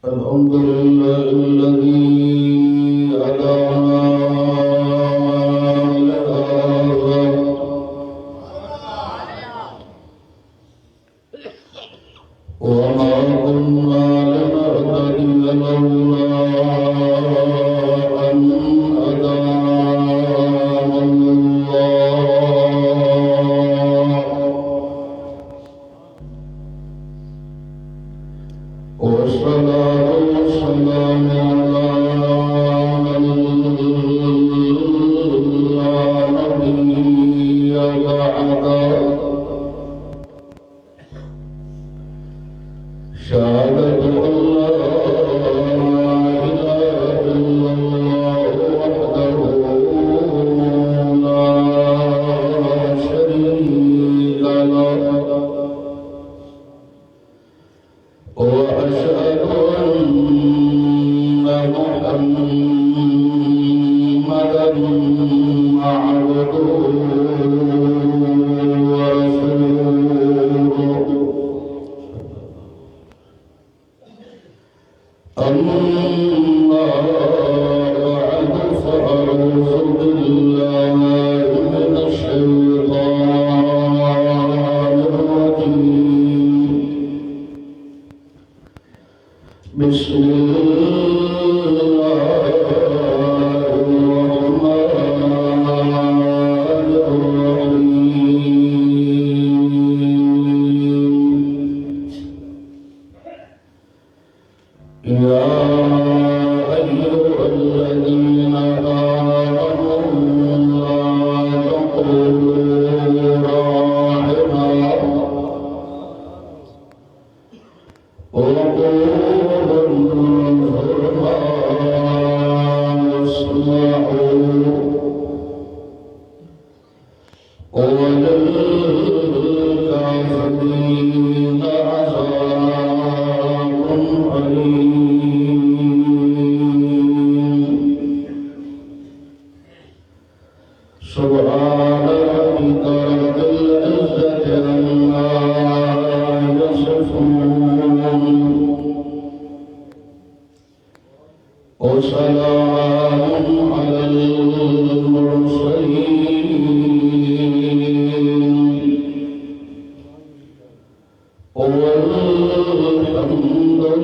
الحمد لله الذي هدانا لهذا وما كنا لنهتدي لولا أن هدانا الله والصلاة والسلام على نبي بعده شهادة أن لا إله إلا الله وحده لا شريك له وأشهد أن محمدا عبده ورسوله أما بعد فأعوذ بالله من الشيطان الرجيم بسم الله الرحمن الرحيم يا أيها الذين آمنوا لا تقولوا راعنا وقولوا انظرنا واسمعوا وللكافرين عذاب أليم سبحان ربك رب العزة عما يصفون وسلام على المرسلين والحمد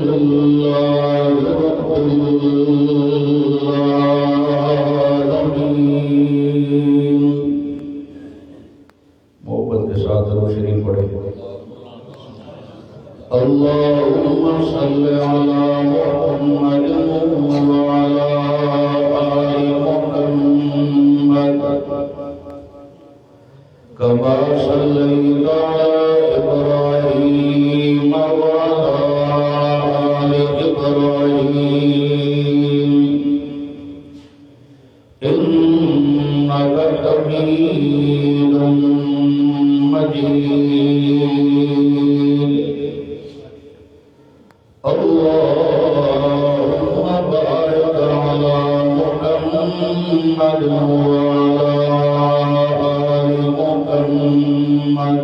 لله رب العالمين. محبت کے ساتھ درود شریف پڑھیں. اللهم صل على محمد وعلى آل محمد كما صليت على إبراهيم وعلى آل إبراهيم إنك حميد مجيد. اللهم بارك على محمد وعلى آل محمد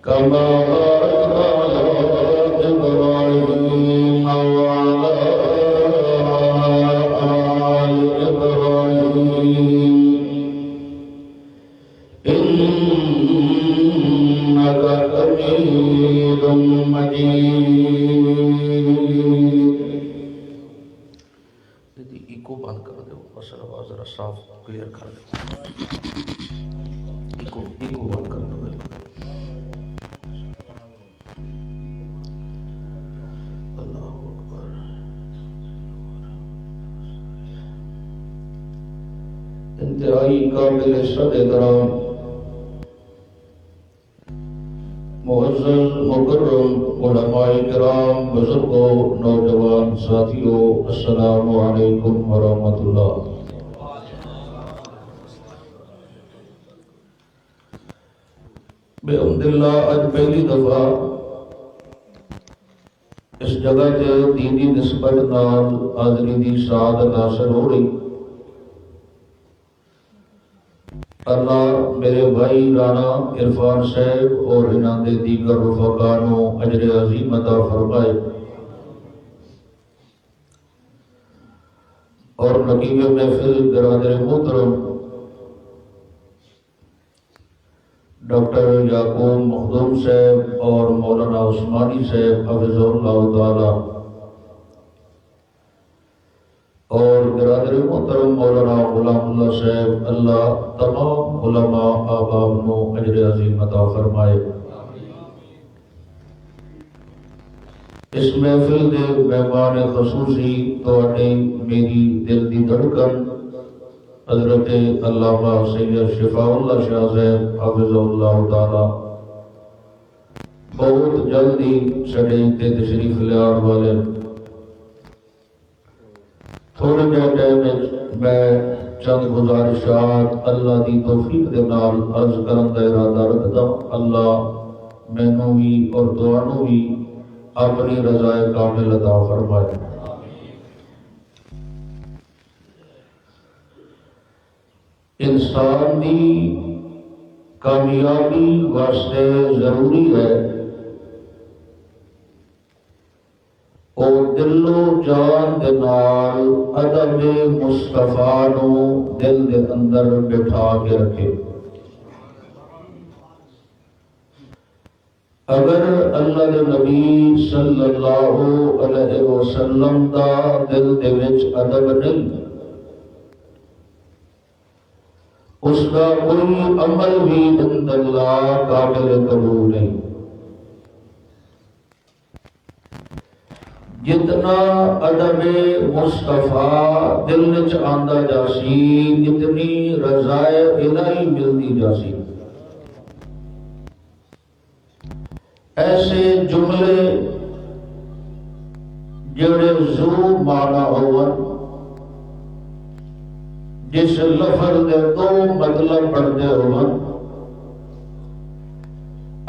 كما باركت على إبراهيم وعلى آل إبراهيم إنك حميد مجيد. ایکو بند کر دو بس آواز ذرا صاف کلیئر کر دو. ایکو بند کر دو. اللہ اکبر. انتہائی قابل صد احترام معزز مکرم علماء کرام، بزرگوں، نوجوان ساتھیوں، السلام علیکم ورحمۃ اللہ. بحمد اللہ اج پہلی دفعہ اس جگہ تے دینی نسبت نال حاضری دی سعادت حاصل ہو رہی. اللہ میرے بھائی رانا عرفان صاحب اور انہاں دے دیگر رفقا نو اجر عظیم عطا فرمائے. اور نقیب محفل برادر محترم ڈاکٹر یعقوب مخدوم صاحب اور مولانا عثمانی صاحب حفظ اللہ تعالی، اور برادر محترم مولانا غلام اللہ صاحب، اللہ تمام علماء احباب نو اجر عظیم عطا فرمائے۔ اس محفل دے مہمان خصوصی تواڈی میری دل دی دھڑکن حضرت علامہ سید شفاء اللہ شاہ صاحب حافظ اللہ تعالی بہت جلدی سڈے تے تشریف لیاؤ والے۔ تھوڑے جہے ٹائم میں چند گزارشات اللہ دی توفیق دے نال عرض کرن دا ارادہ رکھدا۔ اللہ مینوں بھی اور تواڈوں بھی اپنی رضا کامل عطا فرمائے۔ انسان دی کامیابی واسطے ضروری ہے اور دل و جان دے نال ادب مصطفیٰ نو دل دے اندر بٹھا کے رکھے۔ اگر اللہ دے نبی صلی اللہ علیہ وسلم دا دل دے وچ ادب نہیں، اس کا کوئی عمل بھی عند اللہ قابل قبول نہیں۔ جتنا ادب مصطفیٰ دل وچ آندا جاسی، اتنی رضائے الہی ملتی جاسی۔ ایسے جملے جڑے ذو معنی ہون، جس لفظ دے دو مطلب بنتے ہون،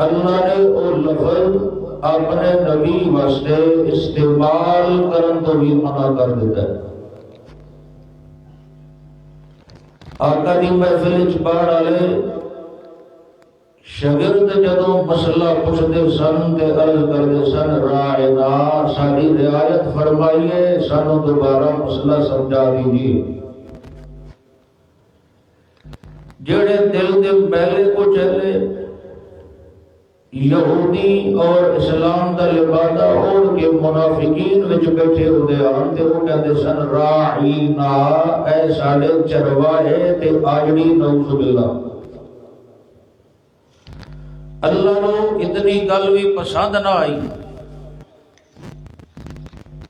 اللہ نے وہ لفظ اپنے نبی واسطے استعمال کرن تو بھی منع کر دیتا ہے۔ آقا دی محفل وچ پڑھ والے شاگرد جدوں مسئلہ پوچھتے سن تے عرض کرتے سن، راعنا ساری رعایت فرمائیے، سانو دوبارہ مسئلہ سمجھا دیجیے۔ جڑے دل دے میلے کو چلے یہودی اور اسلام دا لبادہ اوڑھ کے منافقین وچ بیٹھے ہوندے ہن تے وہ کہندے سن، راعینا اے ساڈے چرواہے تے آجڑی نعوذ باللہ۔ اللہ نو اتنی گل بھی پسند نہ آئی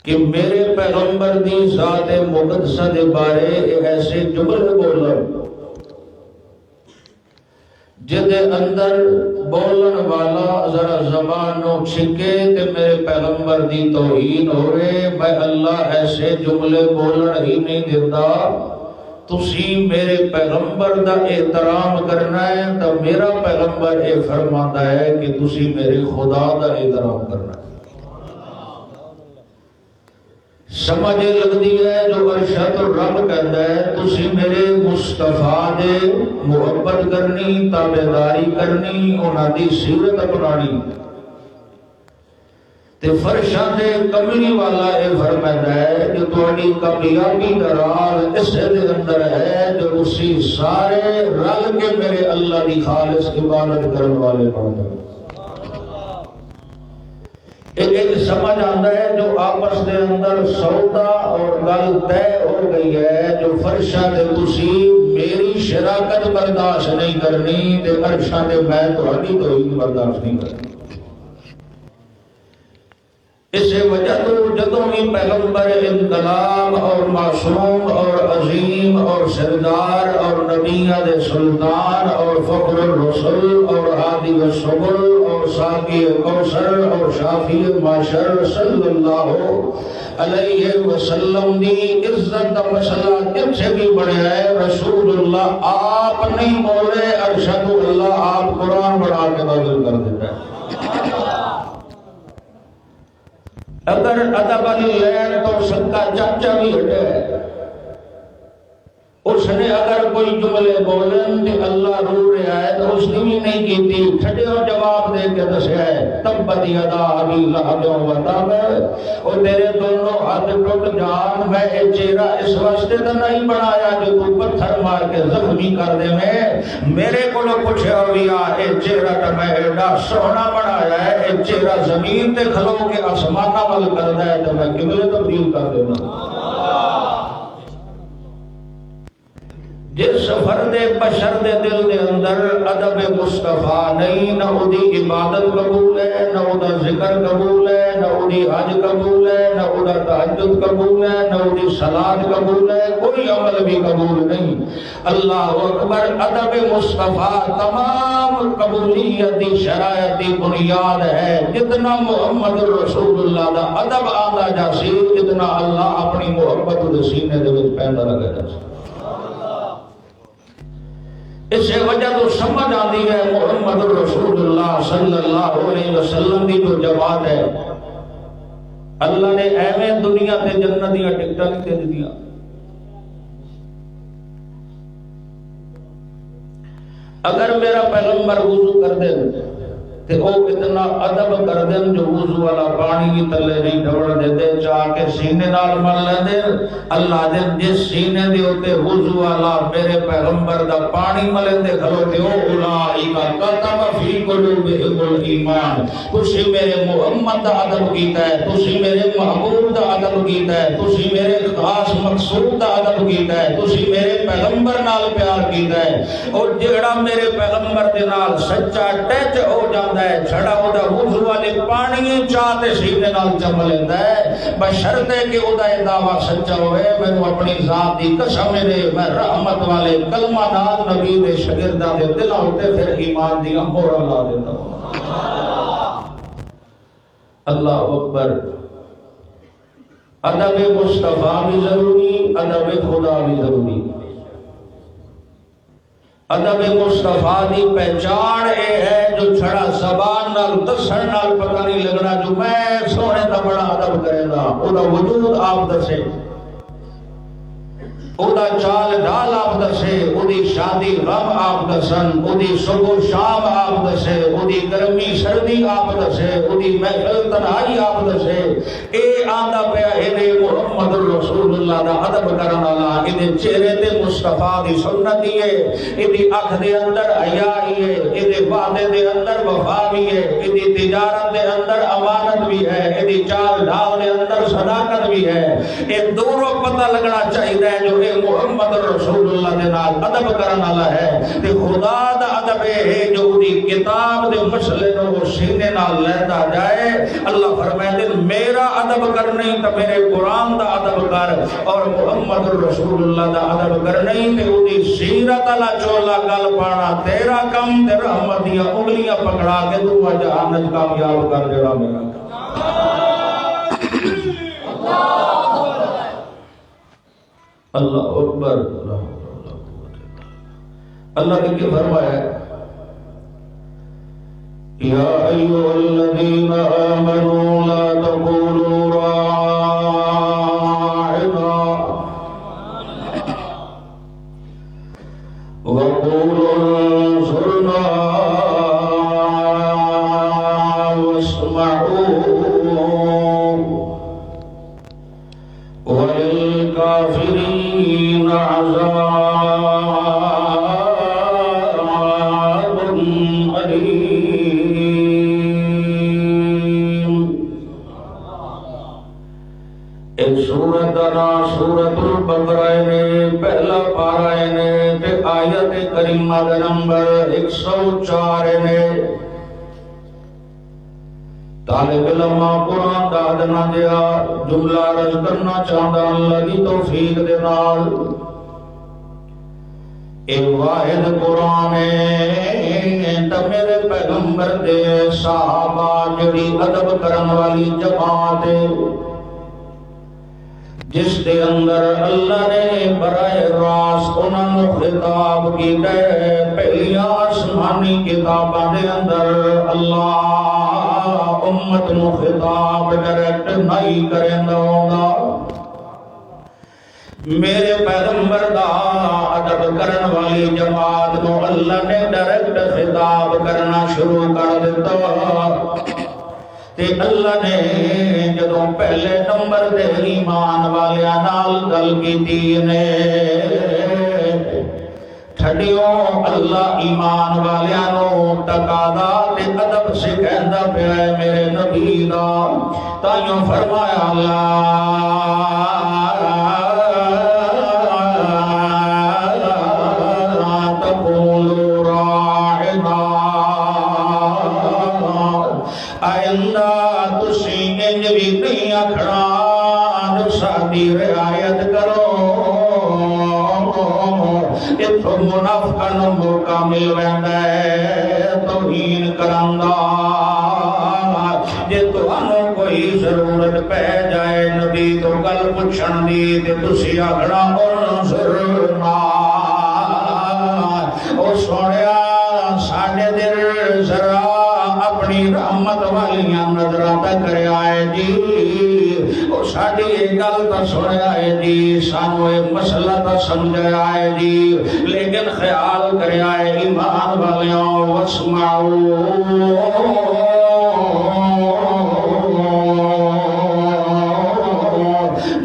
کہ میرے پیغمبر دی ذات مقدسہ دے بارے ایسے جملے بولن جدے اندر بولن والا ذرا زبانوں چھکے تے میرے پیغمبر دی توہین ہوئے۔ میں اللہ ایسے جملے بولن ہی نہیں دیتا۔ تسی میرے پیغمبر دا احترام کرنا ہے تو میرا پیغمبر یہ فرماتا ہے کہ تسی میرے خدا دا احترام کرنا ہے۔ سمجھ لگتی ہے جو ارشد رب کہتا ہے، تسی میرے مصطفیٰ دے محبت کرنی، تابعداری کرنی، انہاں دی سیرت اپنانی۔ تے فرشاں دے کملی والا اے فرماتا ہے کہ تہاڈی کامیابی دا راز اس دے اندر ہے جو اسی سارے رل کے میرے اللہ دی خالص عبادت کرنے والے بن جائیں۔ ایک سمجھ آتا ہے جو آپس دے اندر سودا اور گل طے ہو گئی ہے، جو فرشاں دے تسی میری شراکت برداشت نہیں کرنی تے فرشاں دے میں تہاڈی توہین برداشت نہیں کرنی۔ اس وجہ تو جدوں بھی پیغمبر انقلاب اور معصوم اور عظیم اور سردار اور نبیوں دے سلطان اور فخر الرسل اور ہادی السبل اور ساقی کوثر اور شافی معشر صلی اللہ علیہ وسلم دی عزت کا مسئلہ جب سے بھی بڑھا ہے، رسول اللہ آپ نہیں بولے، ارشد اللہ آپ قرآن بڑھا کے نازل کر دیتا ہے۔ اگر ادب علی لین تو سکا چاچا بھی ہٹے، اس نے اگر کوئی جملے بولن تے اللہ رو رہا ہے تو اس نے بھی نہیں کیتی، کھڑے اور جواب دے کے دسیا ہے تبت یدا ابی لہب و تب، اور تیرے دونوں ہاتھ ٹوٹ جان، میں یہ چہرہ اس واسطے تو نہیں بنایا جو تو پتھر مار کے زخمی کر دے میرے کو پوچھے ہویا یہ چہرہ تو میں ایڈا سونا بنایا ہے، یہ چہرہ زمین تے کھلو کے آسمان عمل کرتا ہے تو میں قبلے تبدیل کر دینا۔ جس فرد بشر دے دل دے اندر ادب مصطفیٰ نہیں، نہ اودی عبادت قبول ہے، نہ اودا ذکر قبول ہے، نہ اودی حج قبول ہے، نہ اودا تہجد قبول ہے، نہ اودی صلاۃ قبول ہے، کوئی عمل بھی قبول نہیں۔ اللہ اکبر۔ ادب مصطفیٰ تمام قبولیت دی شرائط دی بنیاد ہے۔ جتنا محمد رسول اللہ دا ادب آندا جاسی، اتنا اللہ اپنی محبت دے سینے دے وچ پیدا لگا جاسی۔ اس وجہ تو سمجھ آتی ہے محمد رسول اللہ صلی اللہ علیہ وسلم کی جو جماعت ہے، اللہ نے ایویں دنیا تے جنت دیا ٹکٹاں نہیں دے دیا۔ اگر میرا پیغمبر وضو کر دے تے او اتنا ادب کر دیں جو وضو والا پانی کی تلے نہیں ڈوڑ دے دے، چاہ کے سینے نال مل لے دے۔ اللہ دے جس سینے دے ہوتے وضو والا میرے پیغمبر دا پانی ملے دے کھلوتے ہو، اولئک کتب فی قلوبہم الایمان۔ تسی میرے محمد دا ادب کیتا ہے، تسی میرے محبوب دا ادب کیتا ہے، تسی میرے خاص مقصود دا ادب کیتا ہے، تسی میرے پیغمبر نال پیار کیتا ہے۔ اور جڑا میرے پیغمبر دے نال سچا ٹچ ہو جاتا ہے، چھڑا او دا وضو والے پانی چاہتے سینے نال چم لیندہ ہے، بشرطے کہ او دا دعویٰ سچا ہوئے۔ میں نے اپنی ذات دی قسم دے، میں رحمت والے کلمہ نال نبی دے شاگرداں دے دل ہوتے پھر ایمان دی مہر لا دیتا ہوں۔ اللہ اکبر۔ ادب مصطفیٰ بھی ضروری، ادب خدا بھی ضروری۔ ادب مصطفیٰ دی پہچان اے ہے جو چھڑا زبان نال دسن نال پتہ نہیں لگنا، جو میں سونے دا بڑا ادب کرے گا، او دا وجود آپ دسے، او دا چال ڈال آپ دسے، او دی شادی غم آپ دسن، او دی صبح شام آپ دسے، او دی گرمی سردی آپ دسے، او دی محفل تنہائی آپ دسے۔ اے آندا پیا اے محمد رسول اللہ دا ادب کرن والا، اے چہرے تے مصطفیٰ دی سنت ہی ہے، اے دی اکھ دے اندر حیا ہی ہے، اے دے وعدے دے اندر وفا بھی ہے، اے دی تجارت دے اندر امانت بھی ہے، اے دی چال ڈھال دے اندر صداقت بھی ہے۔ اے دونوں پتہ لگنا چاہیے جو محمد رسول اللہ دے نال ادب کرن والا ہے، تے خدا دا ادب ہے جو دی کتاب دے مسئلے نو سینے نال لیندا جائے۔ اللہ فرمائے میرا ادب کر نہیں تے میرے قرآن دا ادب کر، اور محمد رسول اللہ دا ادب کر نہیں تے دی سیرت والا چولا گل پانا تیرا کم، تے رحمت دی انگلیاں پکڑا کے تو جہنم کامیاب کر دینا میرا۔ اللہ اکبر۔ اللہ نے کیا فرمایا ہے؟ یا ایھا الذین آمنوا لا تقولوا راعنا وقولوا انظرنا واسمعوا وللکافرین عذاب علیم۔ ایک سورت دانا سورت البقرہ نے پہلا پارہ نے تے آیت کریمہ دا نمبر 104 نے۔ طالب علم قرآن دا ادنا دیا جملہ رج کرنا چاہتا اللہ کی توفیق دے نال۔ اے واحد قرآن تے میرے پیغمبر دے صحابہ جڑی ادب کرن والی جماعت جس دے اندر اللہ نے براہ راست انہاں نوں خطاب کیتا ہے۔ پہلی آسمانی کتاباں دے اندر اللہ امت نو خطاب ڈائریکٹ نہیں کریندا ہوندا، میرے پیغمبر دا ادب کرن والی جماعت کو اللہ نے ڈائریکٹ خطاب کرنا شروع کر دیتا تے اللہ نے جدوں پہلے نمبر دے ایمان والیاں نال گل کیتی نے ٹھڈیوں اللہ ایمان والیاں نو تقاضا تے ادب سکھیندا پیا ہے میرے نبی دا تائیوں فرمایا اللہ رعایت کرو اتھو منافقاں نوں موقع مل ویندا ہے توہین کرن دا جے تانوں کوئی ضرورت پہ جائے نبی تو گل پوچھن دی تے تسی آکھنا انصرنا او سونیا ساڈے دل ذرا اپنی رحمت والیاں نظراں تے کریا ہے جی ساڑی ایک گل تا سنیا ہے جی سانو ایک مسئلہ تا سمجھایا ہے جی لیکن خیال کریا ہے ایمان والیوں واسمعو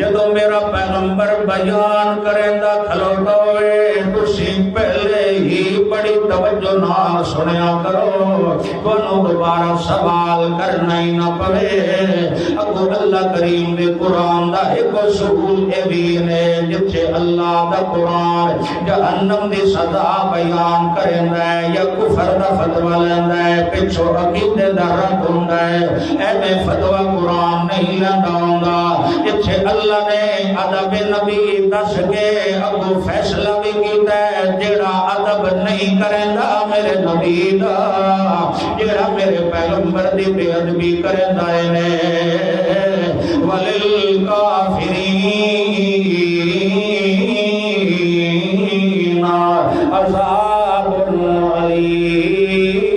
جدو میرا پیغمبر بیان کریندا کھلوتا ہوئے تسی پہلے ہی بڑی توجہ نال سنیا کرو کونوں دوبارہ سوال کرنا ہی نہ پڑے اگو اللہ کریم دے قرآن دا ایک اصول اے بھی نے جتھے اللہ دا قرآن جہنم دی سزا بیان کریندا ہے یا کفر دا فتوی لیندا ہے پچھو عقیدے دا رد ہوندا ہے ایویں فتوی قرآن نہیں لیندا ہوندا جتھے اللہ نے ادب نبی دس کے اگو فیصلہ بھی کیتا ہے جیڑا ادب نہیں کریندا میرے نبی دا جیڑا میرے پیغمبر دی بے ادبی کریندا ہے نے وللکافرین عذاب علیم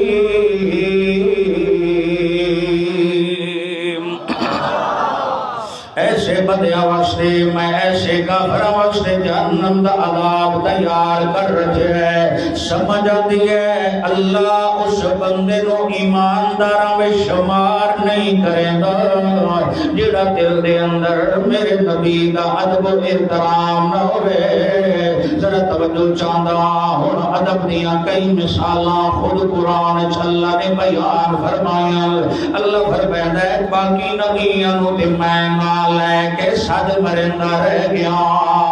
ایسے بدیا واسطے میں ایسے کافرہ واسطے جہنم دا عذاب تیار کر رہے ہیں سمجھ آتی ہے اللہ اس بندے نو ایمانداراں میں شمار نہیں کریں گا جڑا دل دے اندر میرے نبی دا ادب و احترام نہ ہوئے ذرا توجہ چاہتا ہوں ادب دیاں کئی مثالاں خود قرآن اللہ نے بیان فرمایا اللہ فرمائے ہے باقی نبیاں نو تے میں نال ہے کہ سج مرندہ رہ گیا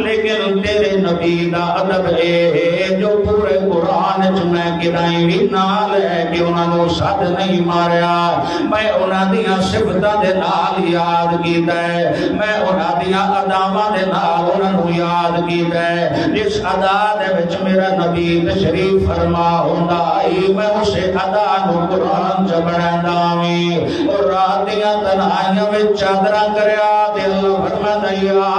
لیکن تیرے نبی دا ادب اے جو پورے قرآن چ میں گرائی بھی نال ہے کہ انہاں نو سد نہیں ماریا میں انہاں دیاں صفتاں دے نال یاد کیتا ہے میں انہاں دیاں اداواں دے نال انہاں نو یاد کیتا ہے جس ادا دے وچ میرا نبی تشریف فرما ہوندا اے میں اسے ادا نو قرآن چ بناندا ویں اور رات دیاں تنہائیاں وچ چادراں کریا تے اللہ فرماتا یا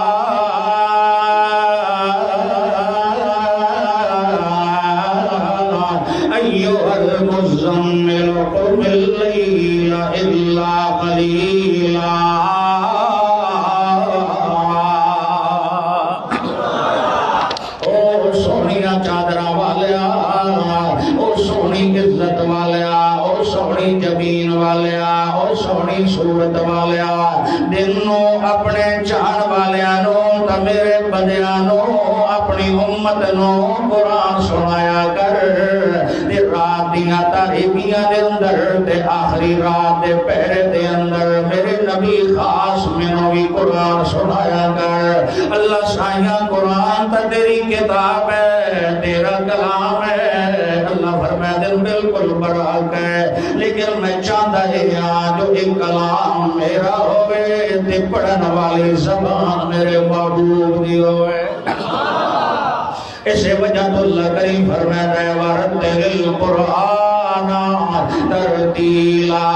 أيها المزمل قم الليل إلا قليلا او سونیا چادرہ والیا او سونی عزت والیا او سونی جبین والیا او سونی صورت والیا دنوں اپنے چان والیا نو تا میرے بندیاں نو اپنی امت نو قرآن سنایا کر رات دیاں تاریکیاں دے اندر تے آخری رات دے پہرے دے اندر میرے نبی خاص میں بھی قرآن سنایا کر اللہ سائیاں قرآن تا تیری کتاب ہے تیرا کلام ہے اللہ فرمائے دل بالکل برحق ہے لیکن میں چاہتا ہے جو ایک کلام میرا ہوئے تے پڑھن والی زبان میرے محبوب دی ہوئے اسے وجہ تو اللہ کریم فرماتا ہے وَرَتِّلِ الْقُرْآنَ تَرْتِيلًا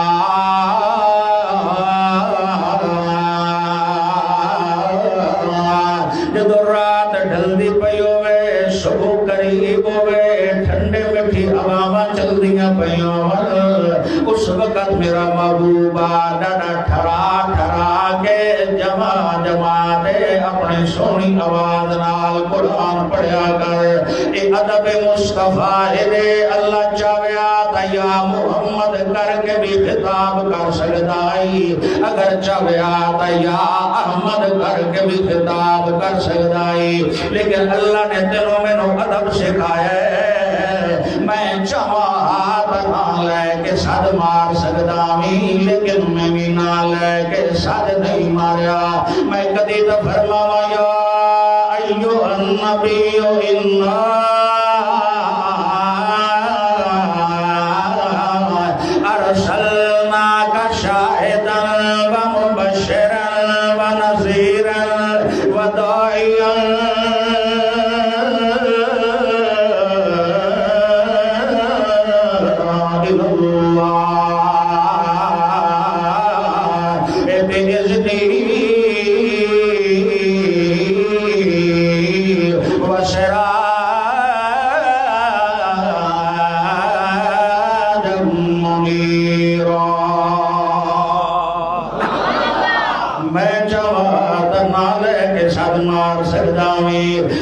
جب رات ڈھلدی پئی ہوئے صبح قریب ہوئے ٹھنڈے میٹھی ہواواں چلدیاں پئی ہون اس وقت میرا محبوبہ ڈاڈا ٹھرا ٹھرا کے جمع دے اپنے سونی آواز نال قرآن پڑھیا کر اے ادب مصطفیٰ دے اللہ چاہیا تا یا محمد کر کے بھی خطاب کر سکدائی اگر چاہیا تا یا احمد کر کے بھی خطاب کر سکدائی لیکن اللہ نے دلوں میں نو ادب سکھایا ہے میں چاہا تا نہ لے کے صد مار سکدامی لیکن میں بھی نہ لے کے صد نہیں ماریا میں کدی تو فرماوا یا ایو النبی انا ارسلناک شاہدا ومبشرا ونذیرا وداعیا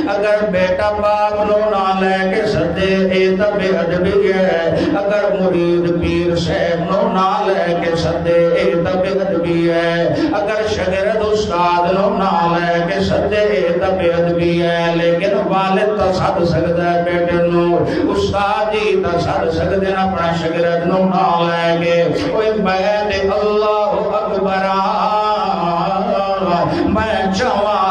اگر بیٹا باپ نو نہ لے کے سدے اے تے بے ادبی ہے اگر مرید پیر صاحب نو نہ لے کے سدے اے تے بے ادبی ہے اگر شاگرد استاد نو نہ لے کے سدے اے تے بے ادبی ہے لیکن والد تا سد سکدا ہے بیٹے نو استاد جی تا سد سکدے نا اپنا شاگرد نو نہ لے کے اوے بیت اللہ اکبر میں چاہواں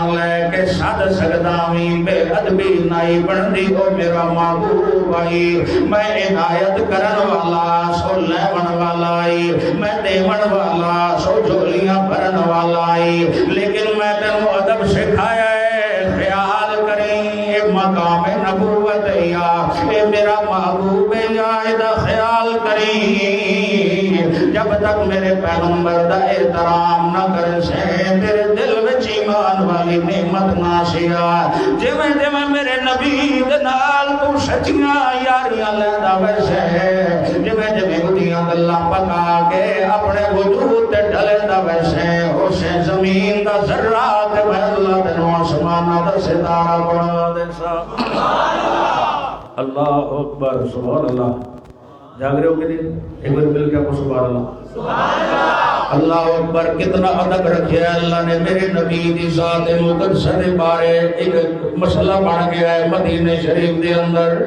لے کے سد سکدامی بے ادبی نائی بندی او میرا محبوب آئی میں عنایت کرن والا سو لیون والا آئی میں دیون والا سو جھولیاں بھرن والا آئی لیکن میں تینوں ادب سکھایا ہے خیال کریں اے مقام نبوت یا اے میرا محبوب یا ادا خیال کریں جب تک میرے پیغمبر دا احترام نہ کرے سے تیرے دل وچ ایمان والی نعمت ناسیا جویں جویں میرے نبی دے نال تو سچیاں یاریاں لیندا ویسے جویں جویں اودیاں گلاں پکا کے اپنے وجود تے ڈلیندا ویسے اسے زمین دا ذرات میں اللہ دے آسماناں دا ستارہ بنا دے سبحان اللہ اللہ اکبر سبحان اللہ جاگ رہے ہو کہ نہیں ایک بار مل کے آپ کو سبحان اللہ اللہ اکبر کتنا ادب رکھیا ہے اللہ نے میرے نبی دی ذات مقدس دے بارے ایک مسئلہ بن گیا ہے مدینہ شریف دے اندر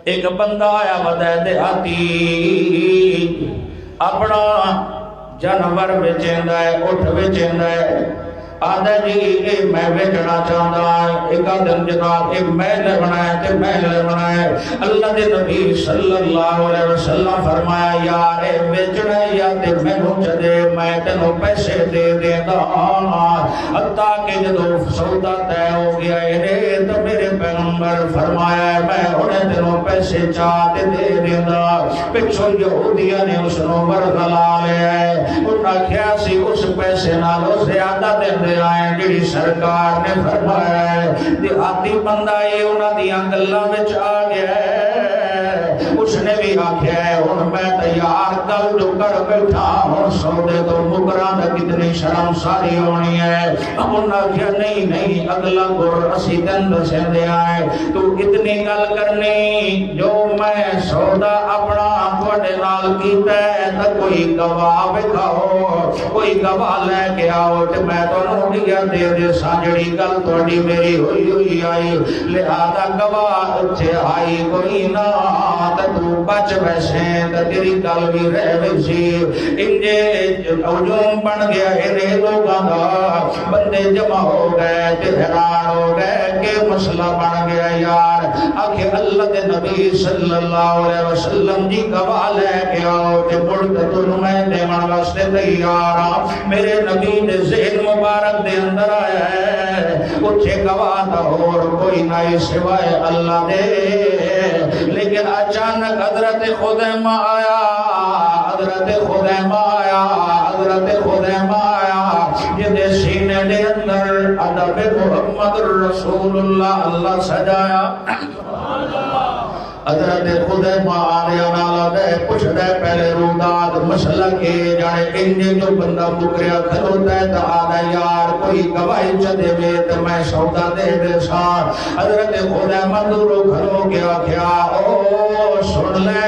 ایک بندہ آیا بدہ دیہاتی اپنا جانور بیچیندا ہے اٹھ بیچیندا ہے آدھا جی اے میں بیچنا چاہتا ہے ایک آدھن جناب ایک محل بنائے تے محل بنائے اللہ دے نبی صلی اللہ علیہ وسلم فرمایا یار اے بیچنا یا تے میں نو چدے میں تینوں پیسے دے دے دا حتیٰ کہ جدو سودا تے ہو گیا ہے تو میرے پیغمبر فرمایا میں انہیں تینوں پیسے چاہتے دے دے دا پچھو یہودیہ نے اس نو ورغلا لیا ہے انہاں کیا سی اس پیسے نالو زیادہ دے آئے جڑی سرکار نے فرمایا ہے دیہاتی بندہ یہ انہاں دیاں گلاں وچ آ گیا ہے اس نے بھی آکھیا ہے ہن میں تیار کل جو کر بیٹھا ہن سودے تو مکراں دا کتنی شرم ساری ہونی ہے اب انہاں آکھیا نہیں اگلا گر اسی دن دسے دے آئے تو اتنی گل کرنی جو میں سودا اپنا تواڈے نال کیتا ہے تے کوئی گواہ بکھاؤ کوئی گواہ لے کے آؤ تے میں تو دیا دے دے سانجڑی گل توڑی میری ہوئی آئی لہذا گواہ اچھے آئی کوئی نہ تو بچ ویسے تیری گل بھی رہ ویسی انجے ہجوم بن گیا انہیں لوگاں دا بندے جمع ہو گئے تے حیران ہو گئے کہ مسئلہ بن گیا یار آکھے اللہ دے نبی صلی اللہ علیہ وسلم جی گواہ لے کے آؤ تے مڑ کے تنوں میں دیوان واسطے تیار میرے نبی دے ذہن مبارک دے اندر آیا ہے اچھے گواہ دا اور کوئی نائی سوائے اللہ دے لیکن اچانک حضرت خدیمہ آیا جدے سینے دے اندر ادب محمد رسول اللہ اللہ سجایا حضرت خزیمہ آنے نالا دے پوچھ دے پہلے روداد مسئلہ کے جانے انجے جو بندہ مکریا کھلوتا ہے تو آدھا یار کوئی گواہی چدے میں تو میں سودا دے دے سار حضرت خزیمہ دورو کھلو کیا کیا او سن لے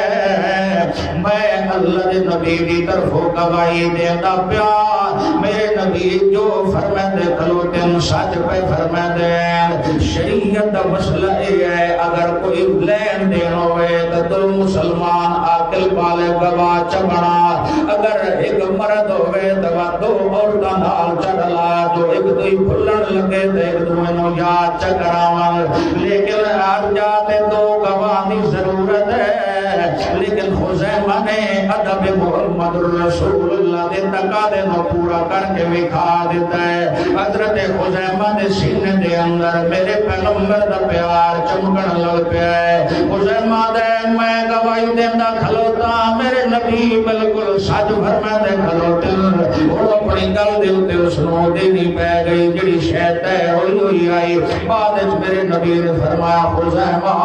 میں اللہ دے نبی دی طرفوں گواہی دینا پیار میرے نبی جو فرمائے دے کھلوتے سچ پہ فرمائے دے شریعت دا مسئلہ ہے اگر کوئی لین دین ہوئے تو دو مسلمان عاقل پالے گواہ چبنا اگر ایک مرد ہوئے تو دو عورتاں نال چڑھلا جو ایک دوئی بھلن لگے تو ایک دوئی نو یاد چکراون لیکن آج جاتے دو گواہ دی ضرورت ہے لیکن خزیمہ نے ادب محمد رسول اللہ دے تقاضے نو پورا کر کے دکھا دیتا ہے حضرت خزیمہ دے سینے دے اندر میرے پیغمبر دا پیار چمکن لگ پیا ہے خزیمہ دے میں گواہی دینا کھلوتا میرے نبی بالکل سچ فرما دے کھلوتے وہ اپنی گل دے اوتے اس نو دینی پے گئی جڑی شے تے ہوئی ہوئی آئی بعد وچ میرے نبی نے فرمایا خزیمہ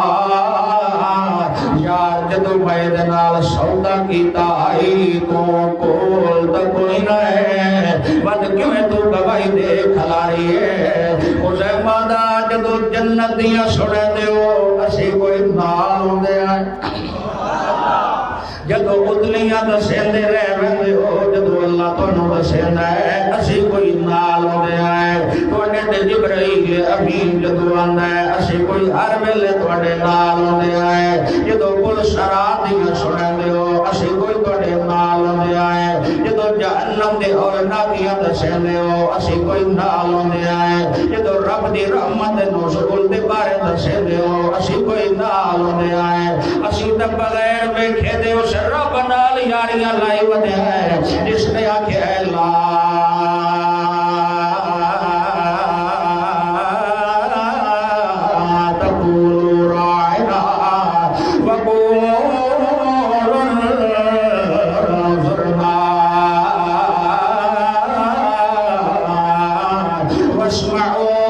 یار جدو میں دے نال سودا کیتا آئی تو کول تے کوئی نہ ہے بد کیوں تو گواہی دے کھلاری ہے خزیمہ دا جدو جنت دیاں سڑے دیو اسی کوئی نال ہوندے آئے جدو ادلیاں دسیندے رہ ویندے ہو جدو اللہ تانوں دسیندا ہے اسی کوئی نال ہوندے آئے تواڈے تے جبرائیل امین جدو آندا ہے اسی کوئی ہر ویلے تواڈے نال ہوندے آئے جدو کل شرات دیاں سنیندے ہو اسی کوئی تواڈے نال ہوندے آئے جدو جہنم دے اور ناکیاں دسیندے ہو اسی کوئی نال ہوندے آئے جدو رب دی رحمت نزول دے بارے دسیندے ہو اسی کوئی نال ہوندے آئے اسی تے بغیر ویکھے دے اس رب نال یاریاں لائی ودے ہیں جس نے آکھیا ہے لا تقولوا راعنا وقولوا انظرنا واسمعوا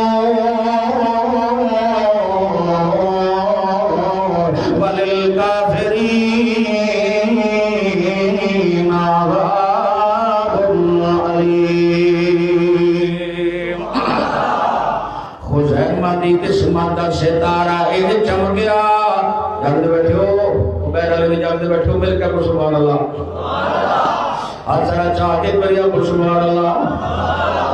قسمت دا ستارہ ایک چمک گیا جلد بیٹھو بیر علی بھی جلد بیٹھو مل کے سبحان اللہ ہر طرح چاہ کے کریا سبحان اللہ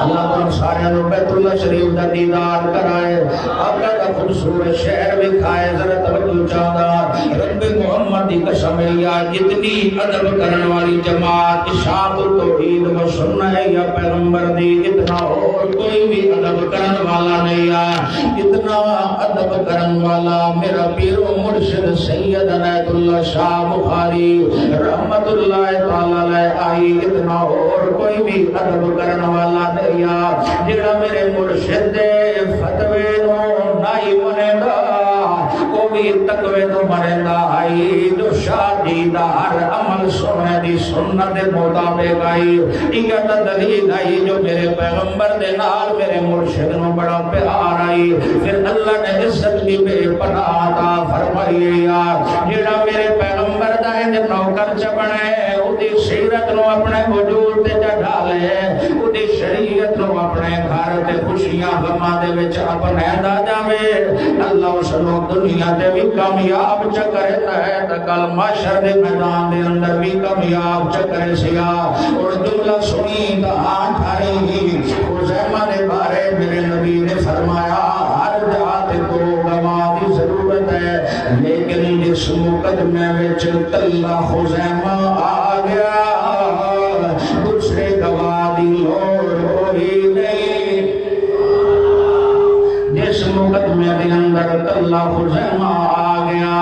اللہ تعالیٰ سارے انہوں بیت اللہ شریف دا دیدار کرائے آقا دا خوبصورت شہر بھی کھائے ذرا توجہ چاہتا رب محمد دی قسم یا جتنی ادب کرن والی جماعت شاعت توحید و سنہ ہے یا پیغمبر دی اتنا اور کوئی بھی ادب کرن والا نہیں ہے اتنا ادب کرن والا میرا پیر و مرشد سید عنایت اللہ شاہ بخاری رحمت اللہ تعالیٰ لے آئی اتنا اور کوئی بھی ادب کرن والا نہیں جڑا میرے مرشد فتوے نو نائی منیدا کو بھی تقوی تو مرندا آئی جو شادی دا ہر عمل سنے دی سنت مطابق آئی یہ دلیل آئی جو میرے پیغمبر دے نال میرے مرشد نو بڑا پیار آئی پھر اللہ نے عزت بھی بے پناہ عطا فرمائی جڑا میرے پیغمبر دا نوکر چ بنے اودی سیرت نو اپنے وجود تے ڈالے اودی شریعت نو اپنے گھر تے خوشیاں غماں دے وچ اپنے دا جاوے اللہ اس نو دنیا تے بھی کامیاب چ کرتا ہے تے کل محشر دے میدان دے اندر بھی کامیاب چ کرے سیا اور جملہ سنی تا آٹھائی خزیمہ دے بارے میرے نبی نے فرمایا ہر جات کو گواہ دی ضرورت ہے لیکن جس مقدمے وچ تلا خزیمہ آ گیا دوسرے گواہ دی لوڑ ہوئی نہیں جس مقدمے دے اندر تلا خزیمہ آ گیا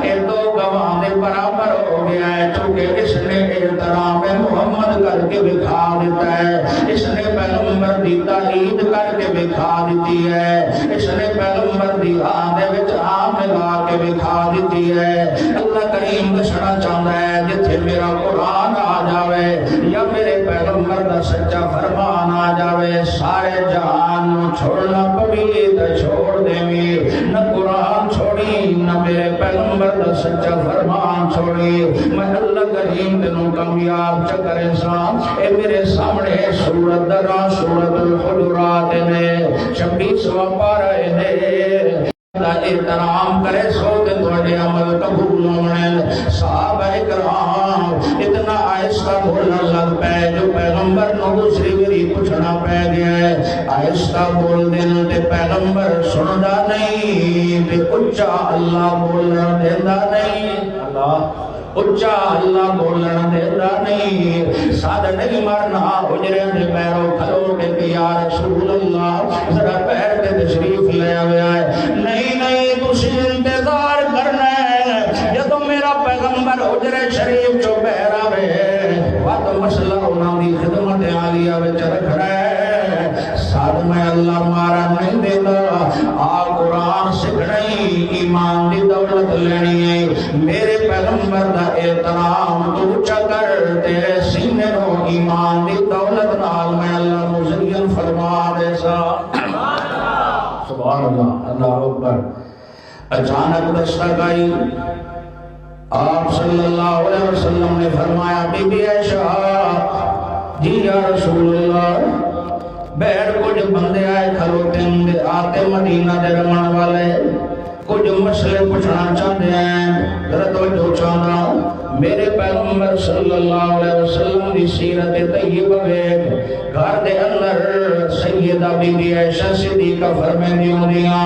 اے دو گواہ دے برابر ہو گیا ہے چونکہ اس نے احترام محمد کر کے دکھا دیتا ہے اس نے پیغمبر دی تائید کر کے دکھا دیتی ہے اس نے پیغمبر دی آنے وچ آم لگا کے دکھا دیتی ہے اللہ کریم دسنا چاہتا ہے جتھے میرا قرآن آ جاوے یا میرے پیغمبر دا سچا فرمان آ جاوے سارے جہان چھوڑنا پڑی تو چھوڑ دیں نہ قرآن چھوڑ کبھی نہ میرے پیغمبر دا سچا فرمان چھوڑی میں اللہ کریم تینوں کامیاب چکرے سا اے میرے سامنے سورت درہ سورت الحجرات نے 26واں پارہ نے احترام کرے سو کہ تھوڑے عمل قبول ہونے صحابہ کرام اتنا آہستہ بولنا لگ پے جو پیغمبر نو دوسری بری پوچھنا پہ گیا ہے آہستہ بول دینا تے پیغمبر سندا نہیں تے اچھا اللہ بولنا دینا نہیں اللہ اچھا اللہ بولنا دینا نہیں ساتھ نہیں مرنا حجرے دے پیروں کھلو کے یا رسول اللہ ذرا پیر پہ تشریف لے آیا ہے نہیں تسی انتظار کرنا ہے جدو میرا پیغمبر حجرے شریف چو بہر آوے وقت مسئلہ انہوں دی خدمت عالیہ وچ رکھ رہے ساتھ میں اللہ مارا نہیں دیتا آ قرآن سکھنی ایمان دی دولت لینی ہے میرے پیغمبر دا احترام تو چکر تیرے سینے نو ایمان دی دولت نال میں اللہ مزین فرما دے سا سبحان اللہ اللہ اکبر اچانک دستک آئی آپ صلی اللہ علیہ وسلم نے فرمایا بی بی عائشہ جی یا رسول اللہ بیٹھ کچھ بندے آئے کھلوتے ہوں آتے مدینہ دے رمن والے کچھ مسئلے پوچھنا چاہتے ہیں ذرا توجہ چاہنا میرے پیغمبر صلی اللہ علیہ وسلم دی سیرت طیبہ میں گھر دے اندر سیدہ بی بی عائشہ صدیقہ فرمیندی ہوندیاں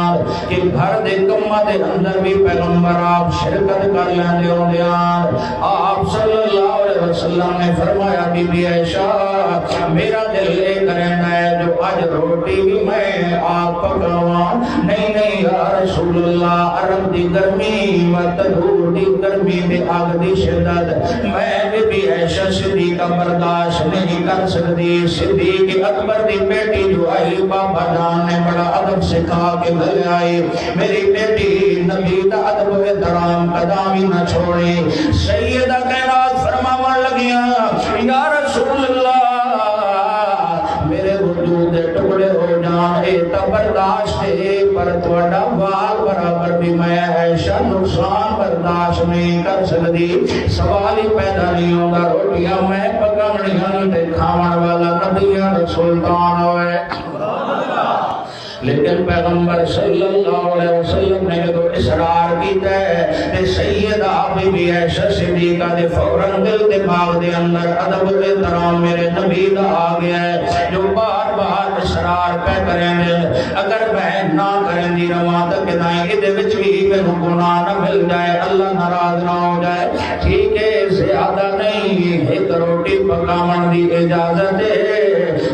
کہ گھر دے کمہ دے اندر بھی پیغمبر آپ شرکت کر لیندے ہوندیاں آپ صلی اللہ علیہ وسلم نے فرمایا بی بی عائشہ میرا دل لے کرنا ہے جو آج روٹی بھی میں آپ پکاواں نہیں یا رسول اللہ عرب دی گرمی و تدور دی گرمی دے آگ دی شدت میں بی بی عائشہ صدیقہ برداشت نہیں کر سکتی صدیق اکبر دی بیٹی جو آئی بابا جان نے بڑا ادب سکھا کے گھر آئی میری بیٹی نبی دا ادب و احترام قدامی نہ چھوڑی سیدہ کائنات فرماون لگیاں یا رسول اللہ میرے وجود ٹکڑے ہو جان اے تا برداشت ہے پر توڑا بال برابر بھی میں عائشہ نقصان برداشت نہیں کر سکتی سوال ہی پیدا نہیں ہوگا روٹیاں میں پکڑنیاں تے کھاون والا نبیاں سلطان ہوئے لیکن پیغمبر صلی اللہ علیہ وسلم نے جو اصرار کیتا ہے تے سیدہ بی بی عائشہ صدیقہ دے فوراً دل دماغ دے اندر ادب و احترام میرے نبی دا آ گیا ہے جو بار بار اصرار پہ کریں گے اگر بہن نہ کریں دی رواں تک دائیں ادھے وچ بھی میرے گناہ نہ مل جائے اللہ ناراض نہ ہو جائے ٹھیک ہے زیادہ نہیں ایک روٹی پکاون دی اجازت ہے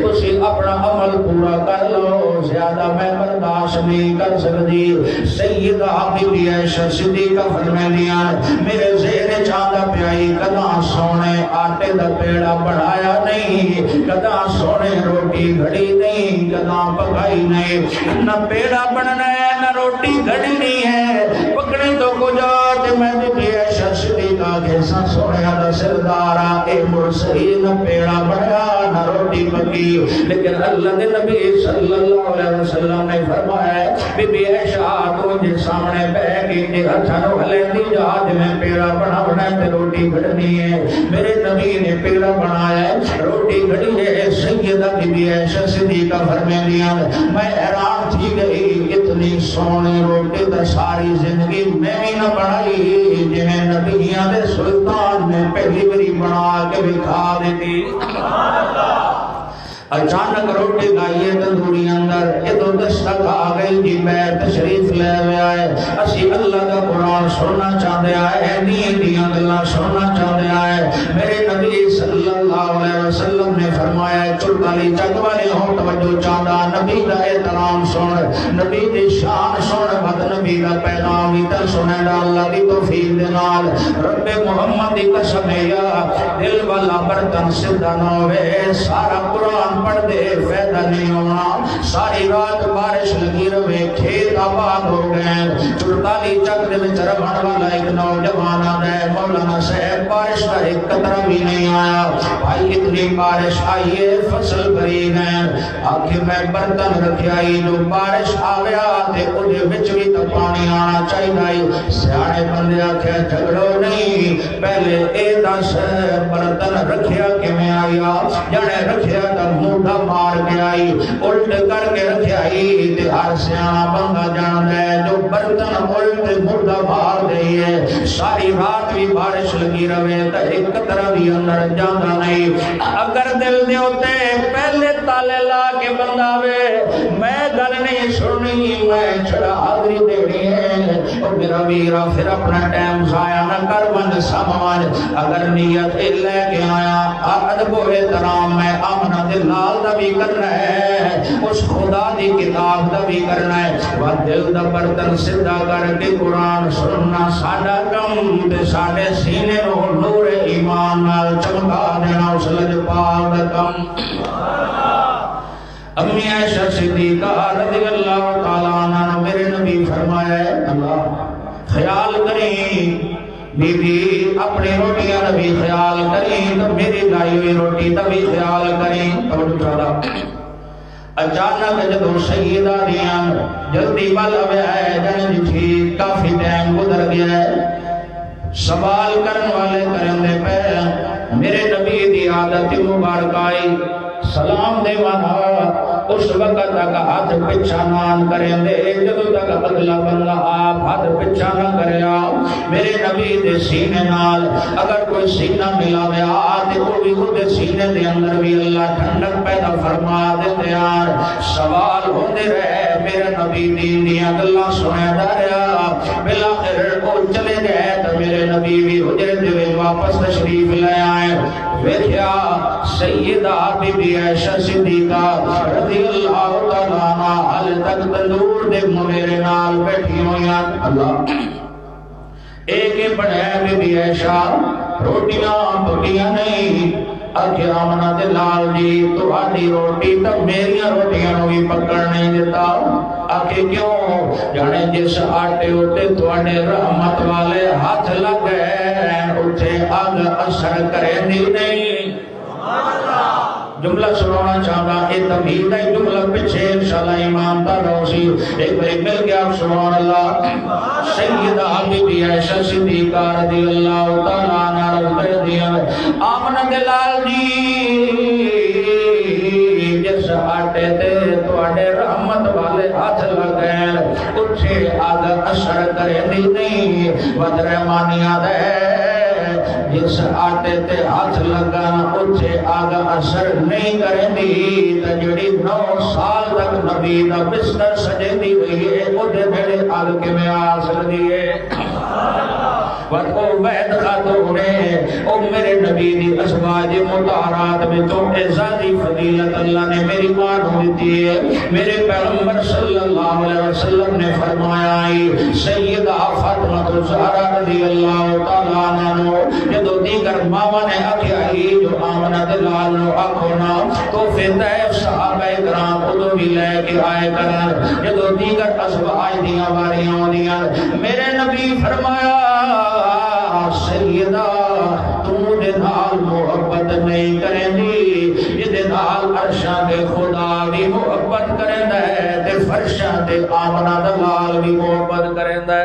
اسی اپنا عمل پورا کر لو زیادہ میں برداشت نہیں کر سکتی سیدہ بی بی عائشہ صدیقہ فرمائیاں میرے ذہن چاہتا پیائی کداں سونے آٹے دا پیڑا بڑھایا نہیں کداں سونے روٹی گھڑی نہیں کداں پکائی نہیں نہ پیڑا بننا ہے نہ روٹی گھڑی نہیں ہے پکڑی تو کجا میں بی بی عائشہ صدیقہ کے ساتھ سونے دا سردارا اے مرسلی نہ پیڑا بڑھا نہ روٹی پکی لیکن اللہ نے نبی صلی اللہ علیہ وسلم نے فرمایا بی بی عائشہ تجھے سامنے بہ کے تے ہتھوں ہلے دی جہاد میں پیڑا بناونا تے روٹی گھڑنی ہے میرے نبی نے پیڑا بنایا ہے روٹی گھڑی ہے سیدہ بی بی عائشہ صدیقہ فرمائیاں میں حیران تھی گئی اتنی سونی روٹی تے ساری زندگی میں بھی نہ بنائی جنہیں نبیاں دے سلطان نے پہلی باری بنا کے دکھا دیتی اچانک روٹی گائیے تندوری اندر ادھر دستک آ گئی جی میں تشریف لے آئے اسی اللہ کا قرآن سننا چاہتے آئے دیاں گلاں سننا چاہتے آئے میرے نبی صلی اللہ علیہ وسلم نے فرمایا چلکالی چک والے ہوں توجہ چاہتا نبی کا احترام سن نبی دی شان سن بد نبی کا پیغام اتر سنے دا اللہ دی توفیق دے نال رب محمد دی قسم یا دل والا برتن سیدھا نہ ہوئے سارا قرآن پڑھ دے فائدہ نہیں ہونا ساری رات بارش لگی رہے کھیت آباد ہو گئے 44 چک دے وچ رہن والا ایک نوجوان آدھا ہے مولانا صاحب بارش کا ایک قطرہ بھی نہیں آیا بھائی اتنی بارش آئی ہے فصل بھری گئے آخر میں برتن رکھائی جو بارش آ گیا تے اودے وچ بھی تے پانی آنا چاہیے سیانے بندے آکھیا جھگڑو نہیں پہلے اے دس برتن رکھیا کیویں آیا جڑے رکھیا تے موڈا مار کے آئی الٹ کر کے رکھائی تے ہر سیانا بندہ جاندا ہے جو برتن الٹ موڈا مار دئی ہے ساری رات بھی بارش لگی رہے تے ایک قطرہ بھی اندر جاندا نہیں اگر دل دے اوتے پہلے تالے لا کے بندہ وے میں گل نہیں سننی میں چھڑا حاضری دینی ہے اور میرا ویرا پھر اپنا ٹائم ضائع نہ کر من سامان اگر نیت لے کے آیا ادب و احترام میں آمنہ دلال دا بھی کرنا ہے اس خدا دی کتاب دا بھی کرنا ہے وہ دل دا برتن سدھا کر کے قرآن سننا ساڈا کم تے ساڈے سینے نو نور ایمان نال چمکا دینا اس لجپال دا کم امی عائشہ صدیقہ رضی اللہ تعالیٰ عنہ میرے نبی فرمایا ہے اللہ خیال کریں بی بی اپنی روٹیاں نبی خیال کریں تو میری لائی ہوئی روٹی تبھی خیال کریں توڑ چالا اچانک جدو سیدہ دیاں جلدی بل ہوئے ہے جن جی کافی ٹائم گزر گیا ہے سوال کرن والے کرندے پہ میرے نبی دی عادت مبارک آئی سلام دے وانا اس وقت تک ہاتھ پچھا نہ کریں دے جدو تک اگلا بندہ آپ ہاتھ پچھا نہ کرے میرے نبی دے سینے نال اگر کوئی سینہ ملا دے آتے کو بھی خود سینے دے اندر بھی اللہ ٹھنڈک پیدا فرما دیتے ہیں سوال ہوتے رہے میرے نبی دین دیا اللہ سنے داریا بلاخر کو چلے گئے تو میرے نبی بھی حجر دے واپس تشریف لے آئے ویکھیا سیدہ بی بی عائشہ صدیقہ رضی اللہ تعالیٰ عنہ حال تک تندور دے میرے نال بیٹھی ہویاں اللہ ایک بڑے بی بی عائشہ روٹیاں پکیاں نہیں اکھے آمنہ دلال جی تو آدھی روٹی تب میری روٹیاں بھی پکڑ نہیں دیتا اکھے کیوں جانے جس آٹے ہوتے تو آنے رحمت والے ہاتھ لگ گئے اٹھے آگ اثر کرے نہیں جملہ سنانا چاہتا ہے تمہید ہے جملہ پچھے انشاءاللہ ایمان تا روزی ایک بری مل گیا سبحان اللہ سیدہ بی بی عائشہ صدیقہ رضی اللہ تعالیٰ عنہ رضی دیا آمنہ دلال جی جس آٹے تے تو آٹے رحمت والے ہاتھ لگیں اٹھے آگ اثر کرے نہیں ودرمانیاں دے جس آٹے تے ہاتھ لگا اٹھے آگا اثر نہیں کریں دی تجڑی 9 سال تک نبی دا بستر سجے دی ہوئی ہے اٹھے بھیڑے آگ کے میں آسر دیئے وَتْقُوا بَيْدْ خَاتُونے او میرے نبی دی ازواج مطارات میں تو اعزازی فضیلت اللہ نے میری مانو دیتی ہے میرے پیغمبر صلی اللہ علیہ وسلم نے فرمایا سیدہ فاطمہ الزہرا رضی اللہ تعالیٰ عنہ جدو دیگر ماما نے آکھائی جو آمنہ دلال نو آکھونا تو فتح صحابہ اکرام ادو بھی لے کے آئے کرن جدو دیگر ازواج دیاں واریاں دیاں میرے نبی فرمایا سیدہ تم دے نال محبت نہیں کریں دی جدے نال عرشاں دے خدا بھی محبت کریں دے تے فرشاں دے آمنہ دلال بھی محبت کریں دے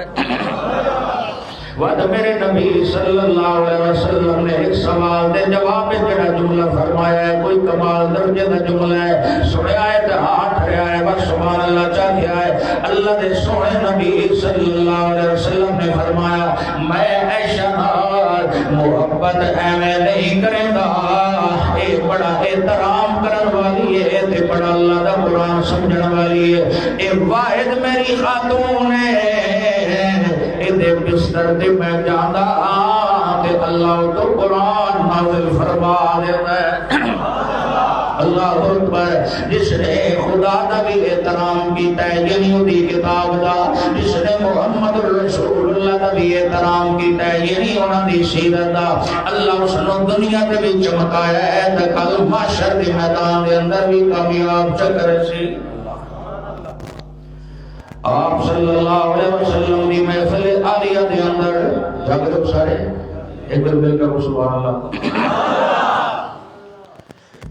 وقت میرے نبی صلی اللہ علیہ وسلم نے ایک سوال دے جواب میں جڑا جملہ فرمایا ہے کوئی کمال درجے دا جملہ ہے سنے آئے تے ہاتھ رہا ہے بس سبحان اللہ چاہتے آئے اللہ دے سونے نبی صلی اللہ علیہ وسلم نے فرمایا میں عائشہ نال محبت ایویں نہیں کریں گا اے بڑا احترام کرن والی ہے تے بڑا اللہ دا قرآن سمجھن والی ہے اے واحد میری خاتون ہے دے بستر دے میں جاندہ آتے اللہ تو قرآن نازل فرما دیتا ہے اللہ اکبر جس نے خدا دا بھی احترام کیتا ہے یعنی دی کتاب دا جس نے محمد رسول اللہ دا بھی احترام کیتا ہے یعنی انہاں دی سیرت دا اللہ اس نو دنیا تے بھی چمکایا ہے تے کل محشر دے میدان دے اندر بھی کامیاب چکر سی آپ صلی اللہ علیہ وسلم دی محفل عالیہ دے اندر جاگرو سارے ایک بار مل کر سبحان اللہ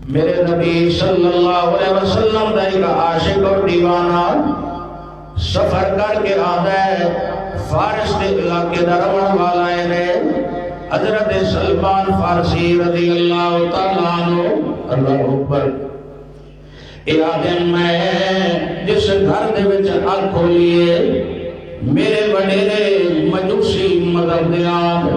میرے نبی صلی اللہ علیہ وسلم دا ایک عاشق اور دیوانہ سفر کر کے آتا ہے فارس کے علاقے دا رہن والا ہے حضرت سلمان فارسی رضی اللہ تعالیٰ عنہ اللہ اکبر دن میں جس گھر دے وچ اگ کھولیے میرے وڈیرے مجوسی مذہب دیان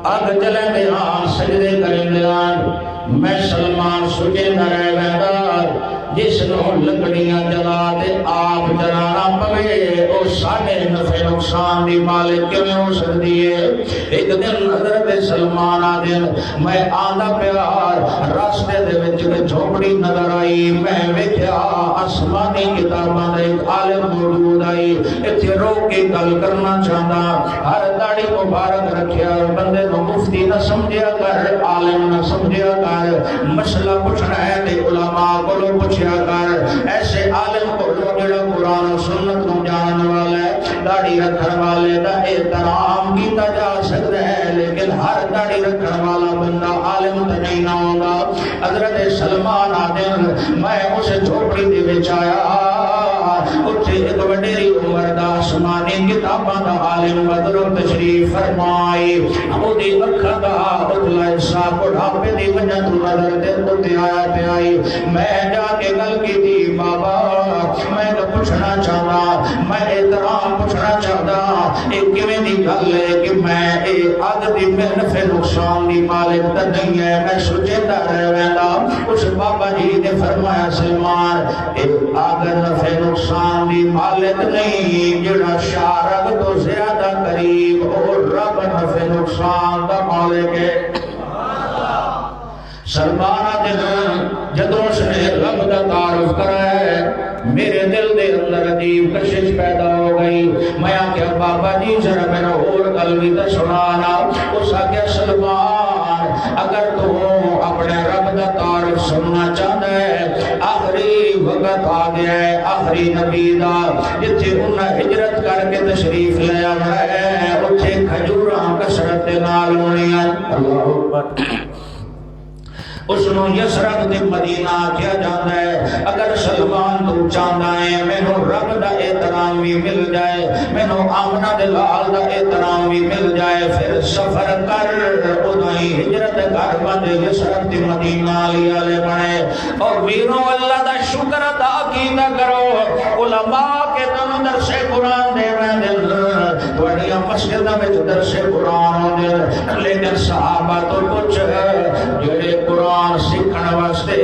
اگ جلے دیان سجدے کریں دیان میں سلمان سجے نہ رہ ویندار جس نو لکڑیاں جلا دے آپ جلانا پوے او ساڑھے نفع نقصان دی مالک کیوں ہو سکتی ہے ایک دن حضرت سلمان آدن میں آدھا پیار راستے دے وچ جھوپڑی نظر آئی میں ویکھیا آسمانی کتاباں دے ایک عالم موجود آئی اتھے روک کے گل کرنا چاہتا ہر داڑھی مبارک رکھیا بندے نو مفتی نہ سمجھیا کر عالم نہ سمجھیا کر مسئلہ پوچھنا ہے تے علماء کو لو پوچھیا کر ایسے عالم کو لو جڑا قرآن و سنت کو جاننے والا ہے داڑھی رکھن والے دا احترام کیتا جا سکتا ہے لیکن ہر داڑھی رکھن والا بندہ عالم تے نہیں نہ ہوگا حضرت سلمان آدم میں اسے جھوپڑی دے وچ آیا اٹھے ایک وڈیری عمر دا آسمانی کتاباں دا عالم بدر تشریف فرمائی اودی اکھاں دا اتلا حصہ بڑھاپے دی وجہ تو نظر دل تے آیا پہ آئی میں جا کے گل کی تھی بابا میں تو پوچھنا چاہتا میں احترام پوچھنا چاہتا ایک کیویں دی گل ہے کہ میں اے اگ دی نفع نقصان دی مالک تے نہیں ہے میں سوچدا رہ ویندا اس بابا جی نے فرمایا سلمان اے اگ نفع نقصان دی مالک نہیں جڑا شارق تو زیادہ قریب اور رب نفع نقصان دا مالک ہے سلمان دل جدوں سے رب دا تعارف کرا ہے میرے دل دے اندر عجیب کشش پیدا ہو گئی میں آکھیا بابا جی ذرا میرا اور گل بھی تے سنانا اس آکھیا سلمان اگر تو اپنے رب دا تعارف سننا چاہتا ہے آخری وقت آ گیا ہے آخری نبی دا جتھے انہاں ہجرت کر کے تشریف لے آنا ہے اتھے کھجوراں کثرت دے نال ہونیاں اللہ اکبر اس نو یسرب دے مدینہ کیا جاتا ہے اگر سلمان تو چاہتا ہے میں نو رب دا احترام بھی مل جائے میں نو آمنہ دلال دا احترام بھی مل جائے پھر سفر کر ادھائی ہجرت کر بندے یسرب دے مدینہ لیا لے بنے اور ویروں اللہ دا شکر ادا کیتا کرو علماء کے تم درس قرآن دے رہے دل بڑیا مسجدہ میں جو درس قرآن ہوں دل لیکن صحابہ تو کچھ جڑے قرآن سکھن واسطے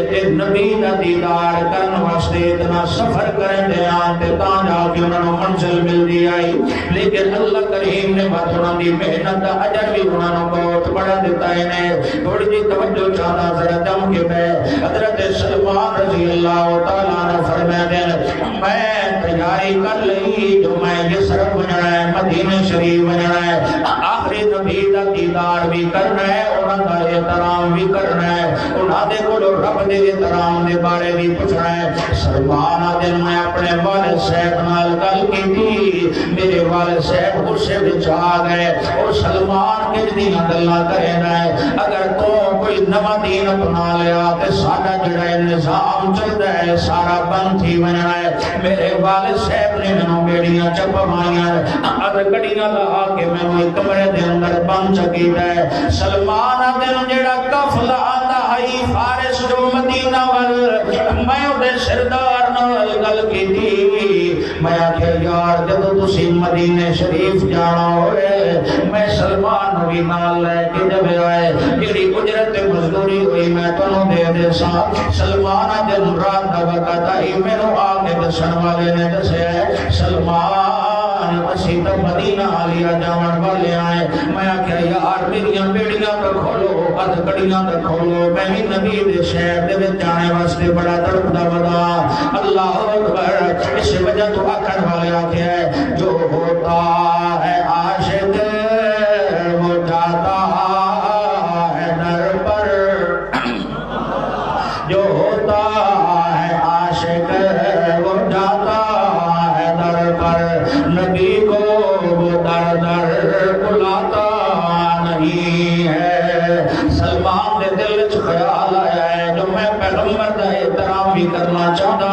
تے نبی دا دیدار کرن واسطے اتنا سفر کرن دے آن تے تاں جا کے انہاں نوں منزل مل دی آئی لیکن اللہ کریم نے بات انہاں دی محنت دا اجر بھی انہاں نوں بہت بڑا دیتا ہے نے تھوڑی جی توجہ چاہنا ذرا جم کے میں حضرت سلمان رضی اللہ تعالیٰ عنہ فرماتے ہیں میں تیاری کر لئی جو میں یسرب بننا ہے مدینہ شریف بننا ہے آخری نبی دا دیدار بھی کرنا ہے انہاں دا احترام بھی کرنا ہے انہاں دے کو رب دے احترام دے بارے بھی پوچھنا ہے سلمان دن میں اپنے والد صاحب نال گل کی تھی میرے والد صاحب غصے وچ آ گئے اور سلمان کچھ دی گلاں کرے ہے اگر تو کوئی نواں دین اپنا لیا تے ساڈا جڑا نظام چلدا ہے سارا بند تھی بننا ہے میرے والد صاحب نے مینوں بیڑیاں چپمائیاں اگر گڈیاں لا کے مینوں کمرے دے اندر بند چکیتا ہے سلمان دن جڑا قافلہ آتا ہے فارس جو مدینہ وال میں دے سردار نال گل کیتی میں آکھیا یار جدوں تسی مدینہ شریف جانا ہوئے میں سلمان نبی نال لے کے جب آئے جڑی اجرت مزدوری ہوئی میں تانوں دے سا سلمان جب رات دا وقت آئی مینوں آ کے دسن والے نے دسیا سلمان اسی تو مدینہ عالیہ جاون والے آئے میں آکھیا یار میریاں بیڑیاں تو کھولو اد گڑیاں تو کھولو میں بھی نبی دے شہر دے وچ جانے واسطے بڑا تڑپدا ودا اللہ اکبر اس وجہ تو آکھن والے آکھیا ہے جو ہوتا ہے عاشق وہ جاتا ہے در پر جو ہوتا ہے عاشق وہ جاتا ہے در پر نبی کو وہ در در بلاتا نہیں ہے سلمان دے دل وچ خیال آیا ہے جو میں پیغمبر دا احترام بھی کرنا چاہتا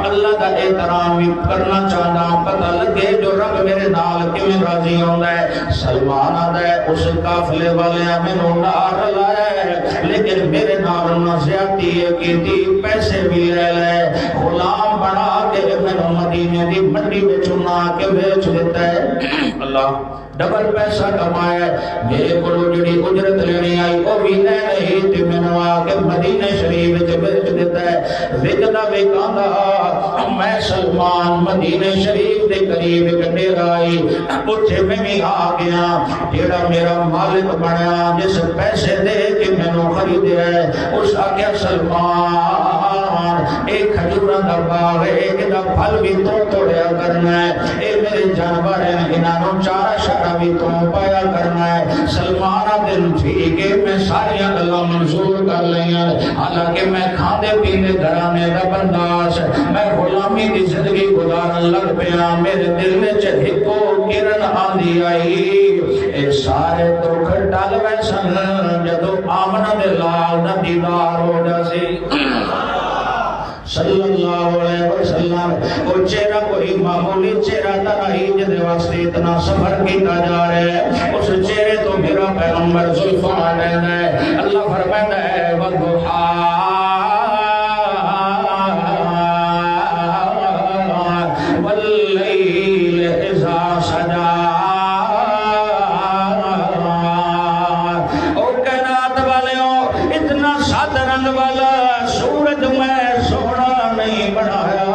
اللہ دا احترام بھی کرنا چاہتا پتہ لگے جو رب میرے نال کیویں راضی ہوندا ہے سلمان آندا ہے اس قافلے والے مینوں نال لایا ہے لیکن میرے نال انہاں زیادتی کیتی پیسے بھی لے لے غلام بنا کے مینوں مدینے دی منڈی وچ نا کے بیچ دیتا ہے اللہ ڈبل پیسہ کمایا میرے کو جڑی اجرت لینی آئی وہ بھی لے نہیں تے مینوں آ کے مدینے شریف وچ بیچ دیتا ہے وکدا وکاندا میں سلمان مدینے شریف دے قریب ایک ڈیرا آئی اوتھے میں بھی آ گیا جیڑا میرا مالک بنیا جس پیسے دے کے مینوں خریدیا ہے اس آکھیا سلمان ایک کھجوراں دا باغ ہے ایک دا پھل بھی تو توڑیا کرنا ہے اے میرے جانور ہیں انہاں نوں چارہ شرع بھی تو پایا کرنا ہے سلمان دل ٹھیک ہے میں ساری گلاں منظور کر لیاں حالانکہ میں کھاندے پیندے گھرانے دا بنداس میں غلامی دی زندگی گزارن لگ پیا میرے دل وچ ہکو کرن آندی آئی اے سارے دکھ ٹل ویسن جدوں آمنہ دے لال دا دیدار ہو جاسی صلی اللہ علیہ وسلم وہ چہرہ کوئی معمولی چہرہ ترائی جدے واسطے اتنا سفر کیتا جا رہے ہیں اس چہرے تو میرا پیغمبر زلفان ہے اللہ فرمائتا ہے وَالضُّحَا وَاللَّيْلِ إِذَا سَجَا او کائنات والیوں اتنا سادہ رنگ والا سورج میں سونا نہیں بنایا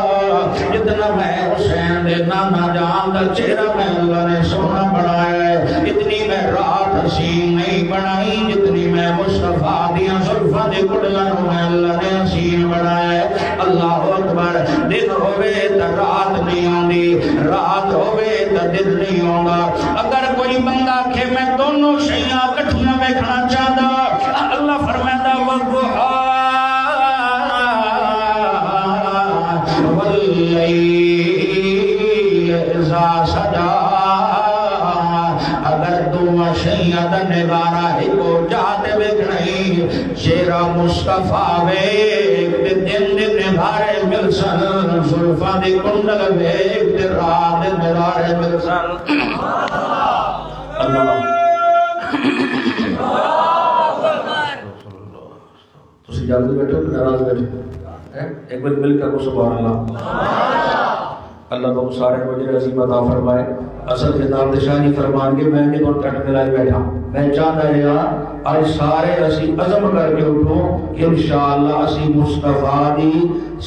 جتنا میں حسین دے نانا جان دا چہرہ میں اللہ نے سونا بنایا ہے اتنی میں رات حسین نہیں بنائی جتنی میں مصطفیٰ دیاں زلفاں دے کڑلن میں اللہ نے حسین بنایا ہے اللہ اکبر دن ہوئے تا رات نہیں آندی رات ہوئے تا دن نہیں آندا اگر کوئی بندہ کہ میں دونوں شیاں کٹھیاں ویکھنا چاہتا اللہ فرمائدا والضحا واللیل اذا سجا اگر دو شیاں دا نظارہ ہی کو جاتے ویکھنی چہرہ مصطفیٰ ویکھ تے دن دے نظارے ملسن زلفاں دی کنڈل ویکھ تے رات دے نظارے ملسن اللہ تسی جلدی بیٹھو کہ ناراض بیٹھو ایک بار مل کر کو سبحان اللہ اللہ کو سارے وجہ عظیم عطا فرمائے اصل خطاب دشانی فرمان کے میں نے دون کٹ ملائی بیٹھا میں چاہتا ہے یار آج سارے اسی عظم کر کے اٹھو کہ انشاءاللہ اسی مصطفیٰ دی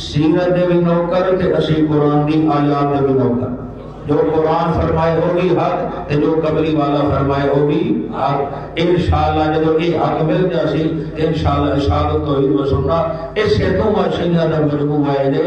سیرت دے بھی نوکر تے اسی قرآن دی آیات دے بھی نوکر جو قرآن فرمائے ہوگی حق تے جو قبری والا فرمائے ہوگی حق انشاءاللہ جدو یہ حق مل جاسی انشاءاللہ اشارت توحید و سننا اس سے تو مشینہ دا مجموعہ ہے دے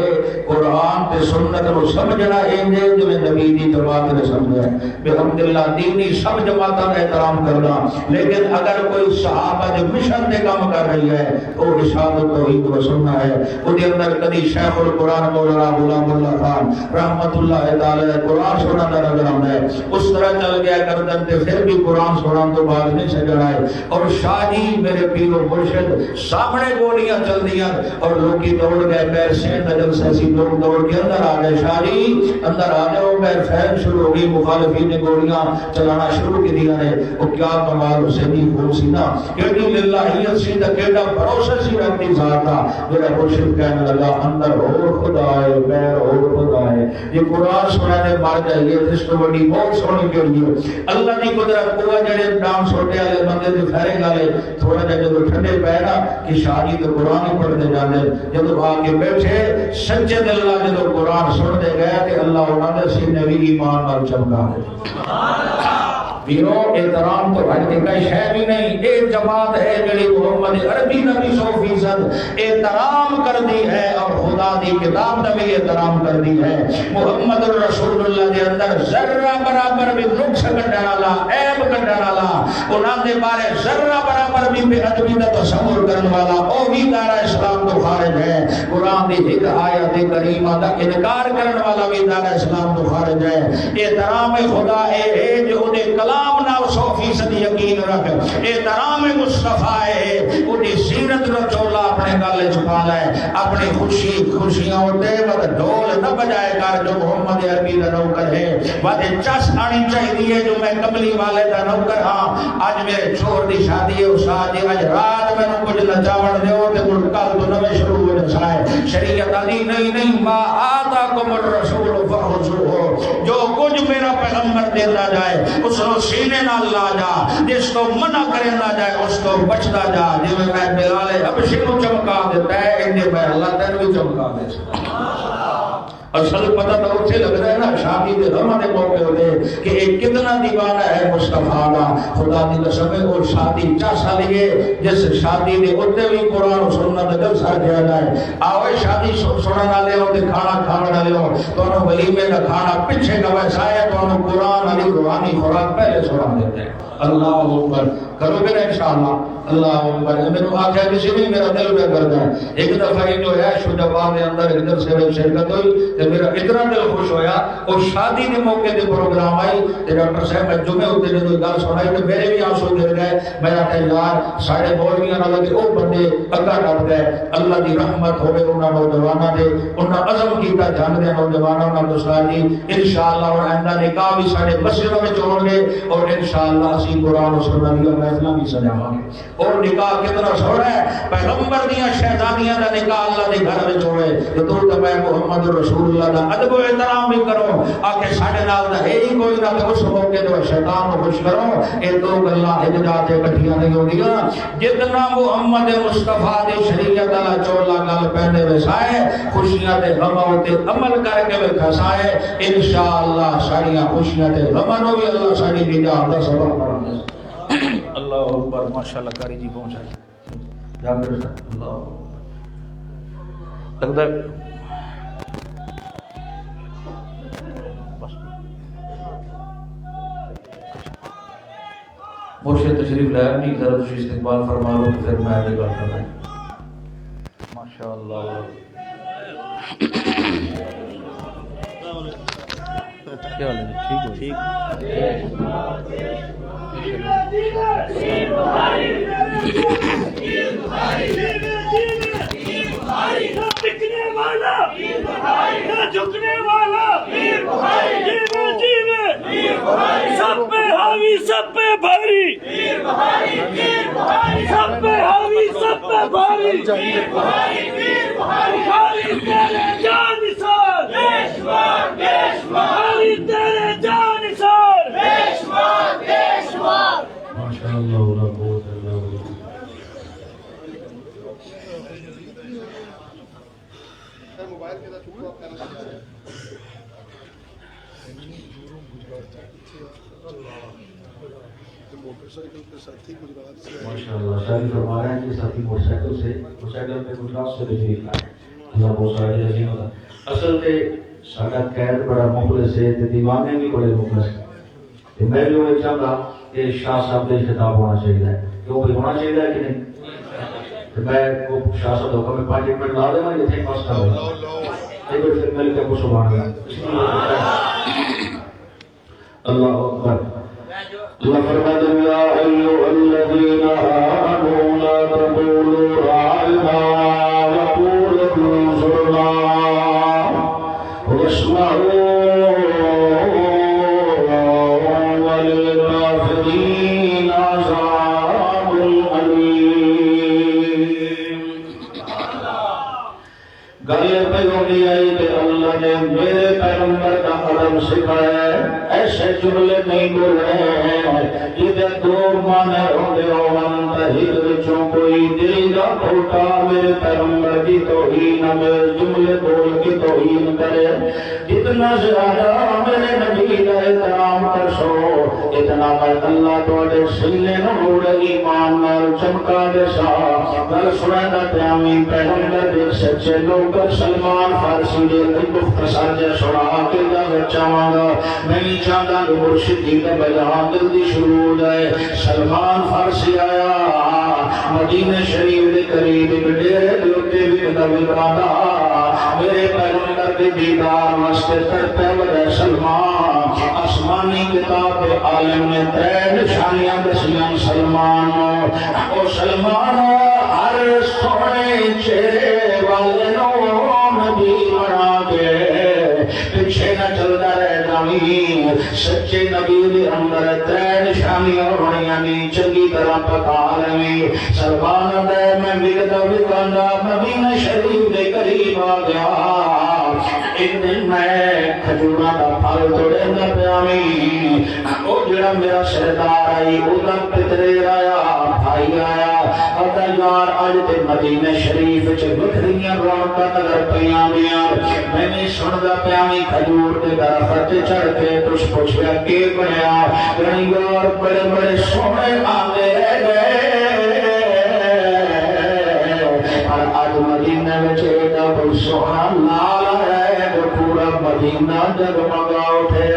قرآن تے سنت رو سمجھنا ہے دے جو میں نبی دی جماعت نے سمجھا ہے بحمدللہ دینی سب جماعتہ کا احترام کرنا لیکن اگر کوئی صحابہ جو مشن دے کام کر رہی ہے وہ اشارت توحید و سننا ہے وہ دے اندر کدی شیخ القرآن مولانا غلام اللہ خان رحمت اللہ تعالی قرآن سونا درہ گرام ہے اس طرح چل گیا کردن تے پھر بھی قرآن سونا تو بعد نہیں سجڑا ہے اور شاہی میرے پیر و مرشد سامنے گولیاں چل دیا اور لوگی دوڑ گئے پیر سے نجل سیسی دوڑ کے اندر آگئے شاہی اندر آگئے ہو پیر فیل شروع ہوگی مخالفین نے گولیاں چلانا شروع کی دیا ہے وہ کیا کمال حسینی پھول سینا کیونکہ للہیت سیدھا کیڑا بھروسہ سی رکھتی ذاتا میرا مرشد کہنے لگا اندر اور خدا ہے پیر اور خدا ہے یہ قرآن سنانے مر جائیے اس کو بڑی بہت سونی کیڑی اللہ دی قدرت وہ جڑے ڈانس چھوٹے والے بندے دے پھیرے گالے تھوڑا جا جدو ٹھنڈے پے نا کہ شادی تو قرآن پڑھتے جاندے جدو آ کے بیٹھے سچے دل نال جدو قرآن سنتے گئے کہ اللہ انہاں دے سینے بھی ایمان نال چمکا دے بیرو احترام تو ہٹ کے کئی شے بھی نہیں ایک جماعت ہے جڑی محمد عربی نبی 100% احترام کر دی ہے اور خدا دی کتاب دا بھی احترام کر دی ہے محمد رسول اللہ دے اندر ذرہ برابر بھی نقص کڈن والا عیب کڈن والا انہاں دے بارے ذرہ برابر بھی بے ادبی دا تصور کرن والا او بھی دائرہ اسلام تو خارج ہے قرآن دی ایک آیت کریمہ دا انکار کرن والا بھی دائرہ اسلام تو خارج ہے احترام خدا ہے جو دے کلام نہ 100% یقین رکھ احترام مصطفیٰ ہے انہی سیرت نہ چولا اپنے گالے چھپا لائے اپنی خوشیاں ہوتے وقت ڈھول نہ بجائے کر جو محمد عربی دا نوکر ہے وقت چس آنی چاہیے جو میں کملی والے دا نوکر ہاں آج میرے چھوڑ دی شادی ہے اس آج رات میں نے کچھ نچاوڑ دے ہو تے کل کل تو نوے شروع ہو جسائے شریعت علی نہیں ما آتاکم الرسول فخذوہ جو کچھ میرا پیغمبر دیتا جائے اس کو سینے نہ لا جا جس کو منع کرنا جائے اس کو بچتا جا جو میں بلال حبشی کو چمکا دیتا ہے انہیں میں اللہ تعالی بھی چمکا دیتا اصل پتہ تو اسے لگ رہا ہے نا شادی دے غم دے موقع ہوتے کہ ایک کتنا دیوانہ ہے مصطفیٰ دا خدا دی قسم ہے اور شادی 4 سال ہے جس شادی دے اتے بھی قرآن و سنت دل سر دیا جائے آوے شادی سنن والے ہو تے کھانا کھان والے ہو تو انہوں ولیمے کا کھانا پیچھے کا ویسا ہے تو انہوں قرآن علی روحانی خوراک پہلے سنا دیتے ہیں اللہ اکبر کرو گے نا انشاءاللہ اللہ اکبر میرے آخیا کسی بھی میرا دل میں کرتا ہے ایک دفعہ جو ہے شجابان دے اندر ادھر سے شرکت ہوئی تو میرا اتنا دل خوش ہویا اور شادی کے موقع دے پروگرام آئی تو ڈاکٹر صاحب میں جمعے ہوتے جو گل سنائی تو میرے بھی آنسو گر گئے میں آخیا یار سارے مولویاں نہ لگے وہ بندے اگا ڈٹ گئے اللہ دی رحمت ہوے انہاں نوجواناں دے انہاں عزم کیتا جان دے نوجواناں نال دوستان جی انشاءاللہ اور آئندہ نکاح بھی سارے مسجدوں میں ہون گے اور انشاءاللہ اسی قرآن و سنت دی محفلاں بھی سجاواں گے اور نکاح کتنا سونا ہے پیغمبر دیاں شہزادیاں دا نکاح اللہ دے گھر وچ ہوے تو تو میں محمد رسول اللہ دا ادب و احترام بھی کرو آکے ساڈے نال دا ہے ہی کوئی نہ کہ اس موقع تے شیطان کو خوش کرو اے دو گلاں اجازت اکٹھیاں نہیں ہوندیاں جتنا محمد مصطفیٰ دی شریعت والا چولا گل پہنے وسائے خوشیاں تے غماں تے عمل کر کے وکھاسائے انشاءاللہ ساریاں خوشیاں تے غماں نو بھی اللہ ساری نجات دا سبب بنا دے اللہ اکبر ماشاءاللہ کاری جی پہنچا جاندر اللہ لگتا ہے مرشد تشریف لائے نہیں ذرا تشریف استقبال فرما لو تو پھر میں آگے بات کر رہا ہوں ماشاءاللہ کیا حال ہے ٹھیک ہو ٹھیک ٹکنے والا نہ جھکنے والا جیوے سب پہ حاوی سب پہ بھاری سب پہ حاوی سب پہ بھاری بھاری تیرے جان نثار بھاری تیرے جان نثار ماشاءاللہ ولا قوت الا باللہ موبائل کے ساتھ چھوڑ کرنا چاہتے ہیں موٹر سائیکل پہ ساتھی گجرات سے ماشاءاللہ شاہی فرما رہے ہیں کہ ساتھی موٹر سائیکل پہ گجرات سے تشریف لائے اللہ بہت سارے عظیم ہوتا اصل تے ساڈا قید بڑا مخلص ہے تے دیوانے بھی بڑے مخلص ہیں تے میں بھی وہ چاہتا کہ شاہ صاحب دے خطاب ہونا چاہیے کیوں بھی ہونا چاہیے کہ نہیں تے میں کو شاہ صاحب کو میں 5 منٹ لا دے میں یہ پاس کر دوں ایک بار پھر مل کے کو سبحان اللہ اللہ اکبر اللہ فرماتا ہے یا ایھا الذین آمنوا لا تقولوا راعنا وقولوا انظرنا واسمعوا وللکافرین عذاب الیم گل پہ ہونی آئی کہ اللہ اللہ نے میرے پیغمبر کا ادب سکھایا ہے، ایسے جملے نہیں بولنے ہیں جدھر دو مانے ہوندے ہون تے ہک وچوں کوئی دل دا کھوٹا میرے پیغمبر کی توہین میرے جملے بول کے توہین کرے۔ جتنا زیادہ میرے نبی کا احترام کرسو اتنا میں اللہ تواڈے سینے نوں موڑ ایمان نال چمکا دے سا۔ گل سنانا پیامی پیغمبر دے سچے لوگ سلمان فارسی دے مختصر جے سنا کے دا چاہاں گا میں نہیں چاہتا کہ مرشدی کا بیان جلدی شروع ہو جائے۔ سلمان فارسی آیا مدینہ شریف دے قریب ایک ڈیرے دے اوتے بھی نبی بادا میرے پیغمبر کے دیدار واسطے تڑپے ودے سلمان آسمانی کتاب عالم نے ترے نشانیاں دسیاں سلمان او سلمان ہر سونے چہرے والے نو نبی بنا کے پیچھے نہ چلتا رہ جاویں۔ سچے نبی دے اندر ترے نشانیاں بنیاں نی چنگی طرح پکا لویں۔ سلمان دے میں وکدا وکاندا مدینہ شریف دے قریب آ گیا۔ ایک دن میں کھجوراں دا پھل توڑدا پیاویں، او جڑا میرا سردار آئی او دا پترے آیا بھائی آیا ادا یار اج تے مدینہ شریف وچ بکھریاں رونقاں نظر پیاں میاں۔ میں نے سندا پیاویں کھجور دے درخت تے چڑھ کے تُس پوچھیا کی بنیا؟ یار بڑے بڑے سونے آندے رہ گئے پر اج مدینہ وچ ایڈا بڑا سونا لال ہے جو پورا مدینہ جگمگا اٹھے۔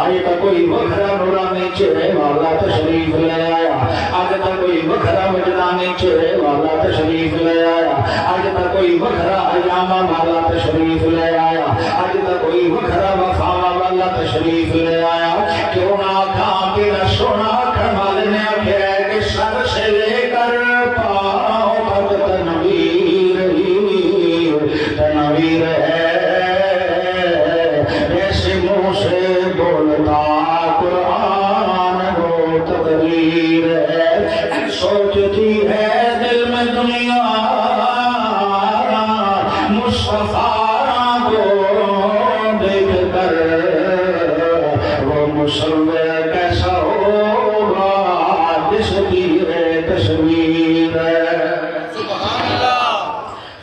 آج تک کوئی وکھرا نورانی چہرے والا تشریف لے آیا، آج تک کوئی وکھرا وجدانی چہرے والا تشریف لے آیا، آج تک کوئی وکھرا ایامہ والا تشریف لے آیا، آج تک کوئی وکھرا وفاوہ والا تشریف لے آیا۔ کیوں نہ کھاں کے نہ سونا کھڑمال نے آکھے کہ سر سے لے کر پاؤں تک تنویر ہی تنویر ہے، ایسے منہ سے بولتا قرآن وہ تقریر ہے۔ سوچتی ہے دل میں دنیا مصطفیٰ کو دیکھ کر وہ مصور کیسا ہوگا جس کی تصویر ہے۔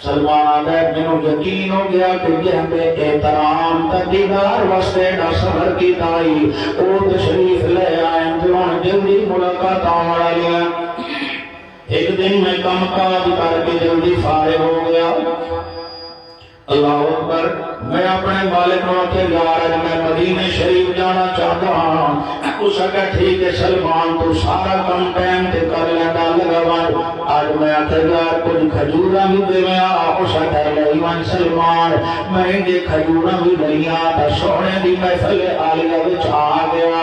سلمان جنوں یقین ہو گیا کہ یہ ہمیں احترام تقدیدار واسطے نہ صبر کی تائی او تشریف لے آئیں جو جلدی ملاقات آمڑا لیا۔ ایک دن میں کم کاج کر کے جلدی فارغ ہو گیا۔ اللہ اکبر، میں اپنے مالک نو کہ یار میں مدینہ شریف جانا چاہتا ہوں۔ اس کا ٹھیک ہے سلمان تو سارا کم ٹائم تے کر لینا لگا آج میں یار کچھ کھجوراں بھی دے میں اس کا لئیوان سلمان میں دے کھجوراں بھی لئیاں تا سونے دی محفل عالیہ وچ آ گیا۔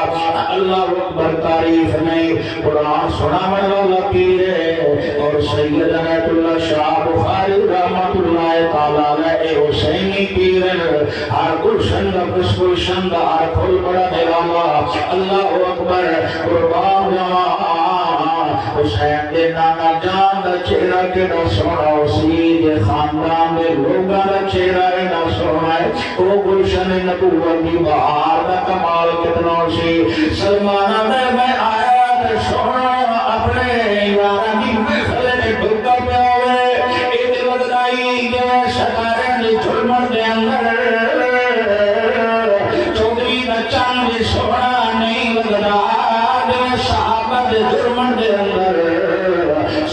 اللہ اکبر، تعریف نہیں قرآن سنا من والا پیرے اور سید عنایت اللہ شاہ بخاری رحمت اللہ تعالیٰ علیہ حسینی پیرن ہر گلشن دا بس گلشن دا ہر پھول بڑا دیوالا۔ اللہ اکبر، قربان جوان حسین دے نانا جان دا چہرہ کیڑا سونا اسی دے خاندان دے لوگاں دا چہرہ ایڈا سونا ہے۔ وہ گلشن نبوت دی بہار دا کمال کتنا سی۔ سلمانہ میں آیا تے سونا اپنے یارہ دی محفل دے ڈھکا پہ ہوئے ایک لگائی دے ستارے دی جھلمن دے اندر چودری دا چاند سونا نہیں لگا دے صحابہ دے جھلمن دے اندر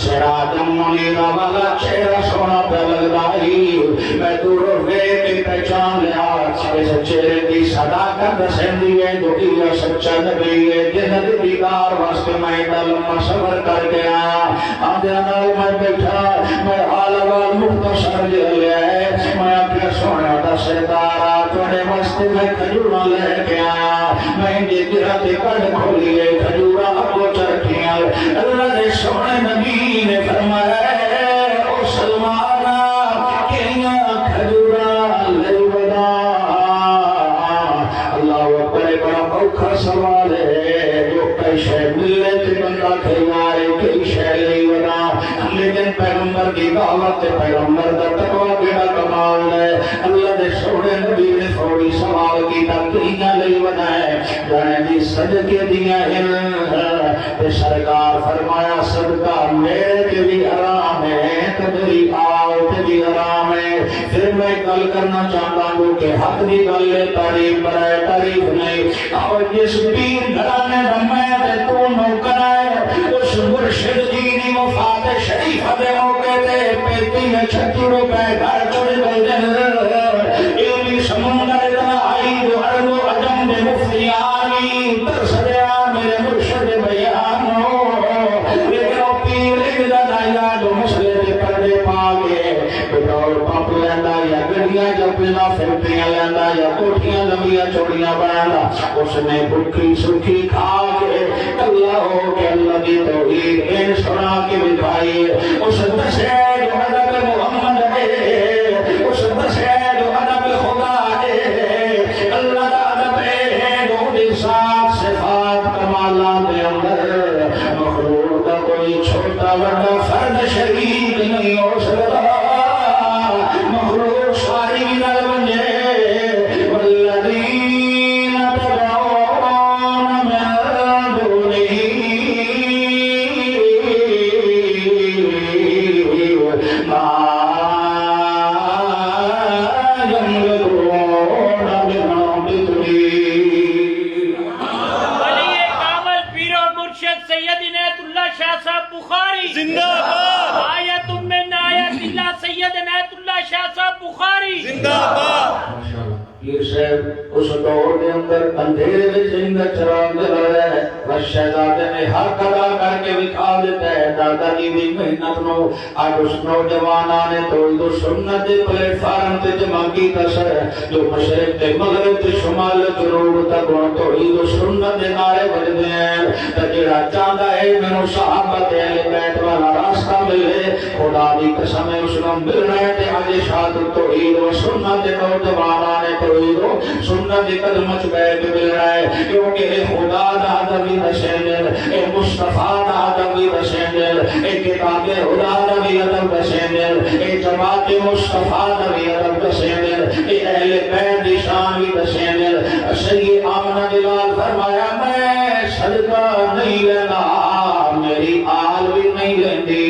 سراج منیرہ والا چہرہ سونا پہ لگائی۔ میں دور کے پہچان لیا اس چہرے کی صداقت دسندی ہے جو کہ یہ سچا نبی ہے جنت دیدار واسطے میں لمبا سفر کر کے آیا۔ آدھے نال میں بیٹھا میں حال وال مختصر لے لیا میں اپنے سونے دا سردارا توڑے واسطے میں کھجورا لے کے آیا۔ میں یہ گرہ تے کڑ کھولیے کھجورا اپو چرکیاں۔ اللہ نے سونے نبی نے فرمایا او سلمانا کیاں کھجورا لے ودا۔ اللہ اکبر، بڑا اوکھا سوال ہے جو کئی شے ملے تے بندہ کھیارے کئی شے لے ودا۔ لیکن پیغمبر کی دعوت تے پیغمبر دا تقوی کیڑا کمال ہے اللہ دے سونے نبی نے تھوڑی سوال کیتا کیاں لئی بنائے جانے دی صدقے دیاں تے سرکار فرمایا صدقہ میرے تے بھی حرام ہے تیری آل تے بھی حرام ہے پھر میں گل کرنا چاہتا ہوں کہ حق دی گل ہے تعریف برائے تعریف نہیں اور جس پیر گھرانے رمائے تے تو نوکر ہے اس مرشد دینی وفات شریف دے موقع تے پیتی میں 36 روپے گھر چھوڑ گئے علمی سمندر اتنا آئی جو عرب و عجم دے مفتیانی ترس دیا میرے مرشد بیانو لیکن وہ پیر اجدہ دایا جو مسئلے دے پردے پاگے بٹور پاپ لیندہ یا گڑیاں جبنا پھرتیاں لیندہ یا کوٹھیاں لمبیاں چوڑیاں بنانا اس نے بھوکی سکھی کھا کے اللہ ہو کہ اللہ کی توحید ان سنا کے بھائی اس دسے جو ادب محمد ہے اس دسے جو ادب خدا ہے اللہ کا ادب ہے جو صاف صفات کمالات دے اندر مخلوق کا کوئی چھوٹا بڑا فرد شریک نہیں ہو سکتا مخلوق ساری نہ بنے والذین تدعون من دونه ما يملكون من قطمیر ولی کامل پیر و مرشد سید عنایت اللہ شاہ صاحب بخاری زندہ باد آیت من آیت اللہ سید عنایت اللہ شاہ صاحب بخاری زندہ باد پیر صاحب اس دور کے اندر اندھیرے میں زندہ چراغ جلایا ہے بس شہزادے نے حق ادا کر کے دکھا دیتا ہے دادا جی بھی محنت نو آج اس نوجوانہ نے تو سنت پلیٹ فارم تے جمع کی تسر جو مشرق تے مغرب تے شمال جنوب تک توحید و سنت دے نعرے بجدے ہیں تے جڑا چاہتا ہے مینوں صحابت اہل بیت والا راستہ ملے خدا دی قسم ہے اس کو ملنا ہے تے اج شاد توحید و سنت دے نوجوانہ نے سنت قدم چکے مل رہا ہے کیونکہ خدا دا دبی دشیندل اے مصطفیٰ دا دبی دشیندل اے کتاب خدا دا بھی ادب دشیندل اے جماعت مصطفیٰ دا بھی ادب دشیندل اے اہل بیت دی شان بھی دشیندل سید آمنہ دلال فرمایا میں صدقہ نہیں لینا میری آل بھی نہیں لیندی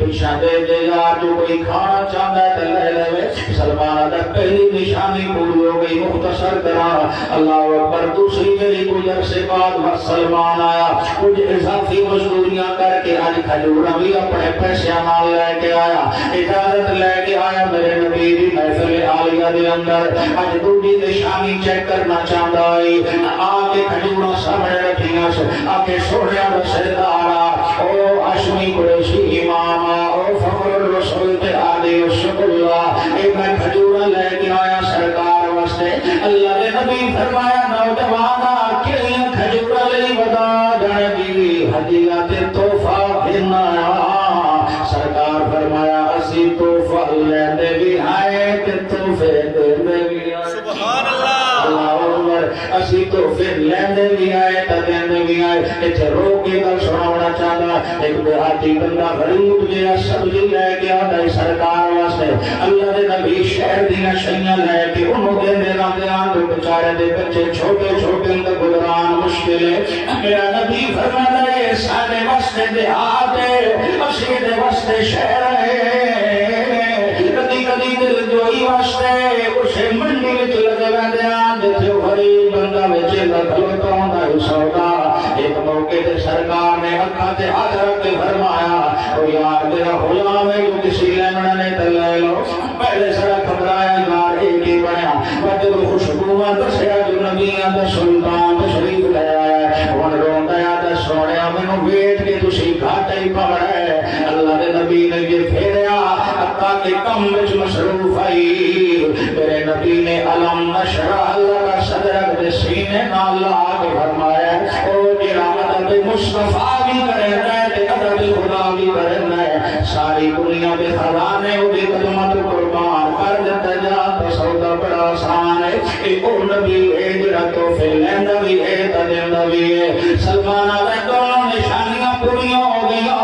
پچھا دے دے یار جو کوئی کھانا چاہتا ہے تو لے لے سلمان دا پہلی نشانی پوری ہو گئی مختصر کرا اللہ اکبر دوسری میری کوئی عرصے بعد وقت سلمان آیا کچھ اضافی مزدوریاں کر کے آج کھجورا بھی اپنے پیسے نال لے کے آیا اجازت لے کے آیا میرے نبی دی محفل عالیہ دے اندر آج دوسری نشانی چیک کرنا چاہتا ہے آگے کھجورا سامنے رکھیاں آگے سوڑیا دا سردارا او عشمی قریشی اماما او فخر الرسول تے آدھے شکر اللہ ایک میں کھجورا لے کے آیا سرکار واسطے اللہ نے نبی فرمایا نوجوانا کلیاں کھجورا لئی بدا جانے دی ہدیہ تے توفہ بھرنا سرکار فرمایا اسی توفہ لیندے بھی آئے تے توفے دے بھی آئے سبحان اللہ اسی تو پھر لیندے بھی آئے تا دیندے بھی آئے اتھے روک کے گل سناونا چاہتا ایک دیہاتی بندہ غریب جہا سبزی لے کے آتا ہے سرکار واسطے اللہ دے نبی شہر دیاں شیاں لے کے انہوں دے دینا دیاں تو بیچارے دے بچے چھوٹے چھوٹے اندر گزران مشکل ہے میرا نبی فرماتا ہے سارے واسطے دیہات ہے اسی دے واسطے شہر ہے کدی کدی دل جوئی واسطے اسے منڈی وچ لگے ویندے آن جتھے غریب بندہ وچ کھلوتا ہوندا ہے سودا ایک موقع تے سرکار نے اکھاں تے ہاتھ رکھ کے فرمایا او یار تیرا غلام ہے جو کسی لینا نے تے لے لو پہلے سڑا گھبرایا یار ایک ہی بنیا بدل خوشبو دسیا جو نبیاں دا سلطان تشریف لے آیا ہن روندا ہے تے سونیا مینوں ویٹ کے تسی گھاٹا ہی پڑ ہے اللہ دے نبی نے یہ پھیریا تاکہ کم وچ مصروف آئی میرے نبی نے علم نشرح اللہ کا صدرک دے سینے نال آگے فرمایا او جڑا ادب مصطفیٰ بھی کرنا ہے تے ادب خدا بھی کرنا ہے ساری دنیا دے خزانے او دی خدمت قربان کر دیتا جا تے سودا بڑا آسان ہے اے او نبی اے جڑا تحفے لیندا بھی اے تے دیندا بھی ہے سلمان دے دونوں نشانیاں پوریاں ہو گئیاں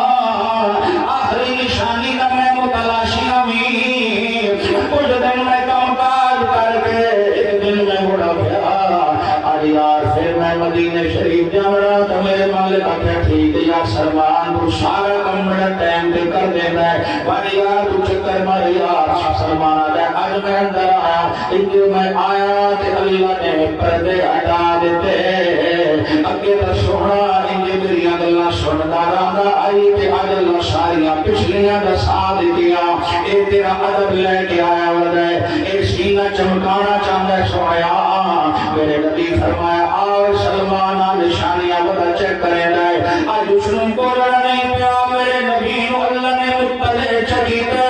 سارا کم بڑا ٹائم دے کر دینا ہے بھائی یار تو چکر ماری یار سلمان آدھا آج میں اندر آیا انجھے میں آیا تے اللہ نے پردے ہٹا دیتے اگے دا سونا انجھے میری اللہ سندارا دا آئی تے آج اللہ ساریاں پچھلیاں دا ساتھ دیا اے تیرا عدب لے کے آیا وردے اے سینہ چمکانا چاہتا ہے سویا میرے نبی فرمایا آؤ سلمانہ نشانیاں بڑا چیک کرے لائے آج اسلام کو لڑا نہیں پیا میرے نبی اللہ نے مطلع چکیتے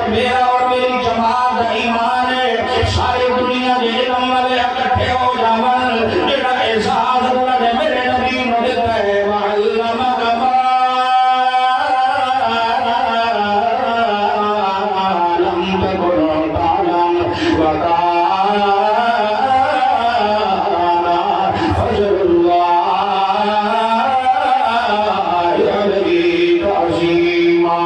میرا اور میری جماعت ایمان ہے ساری دنیا کے علم والے اکٹھے ہو جاون جڑا احساس اللہ نے میرے نبی نے دیتا ہے وعلمک ما لم تکن تعلم وکان فضل اللہ علیک عظیما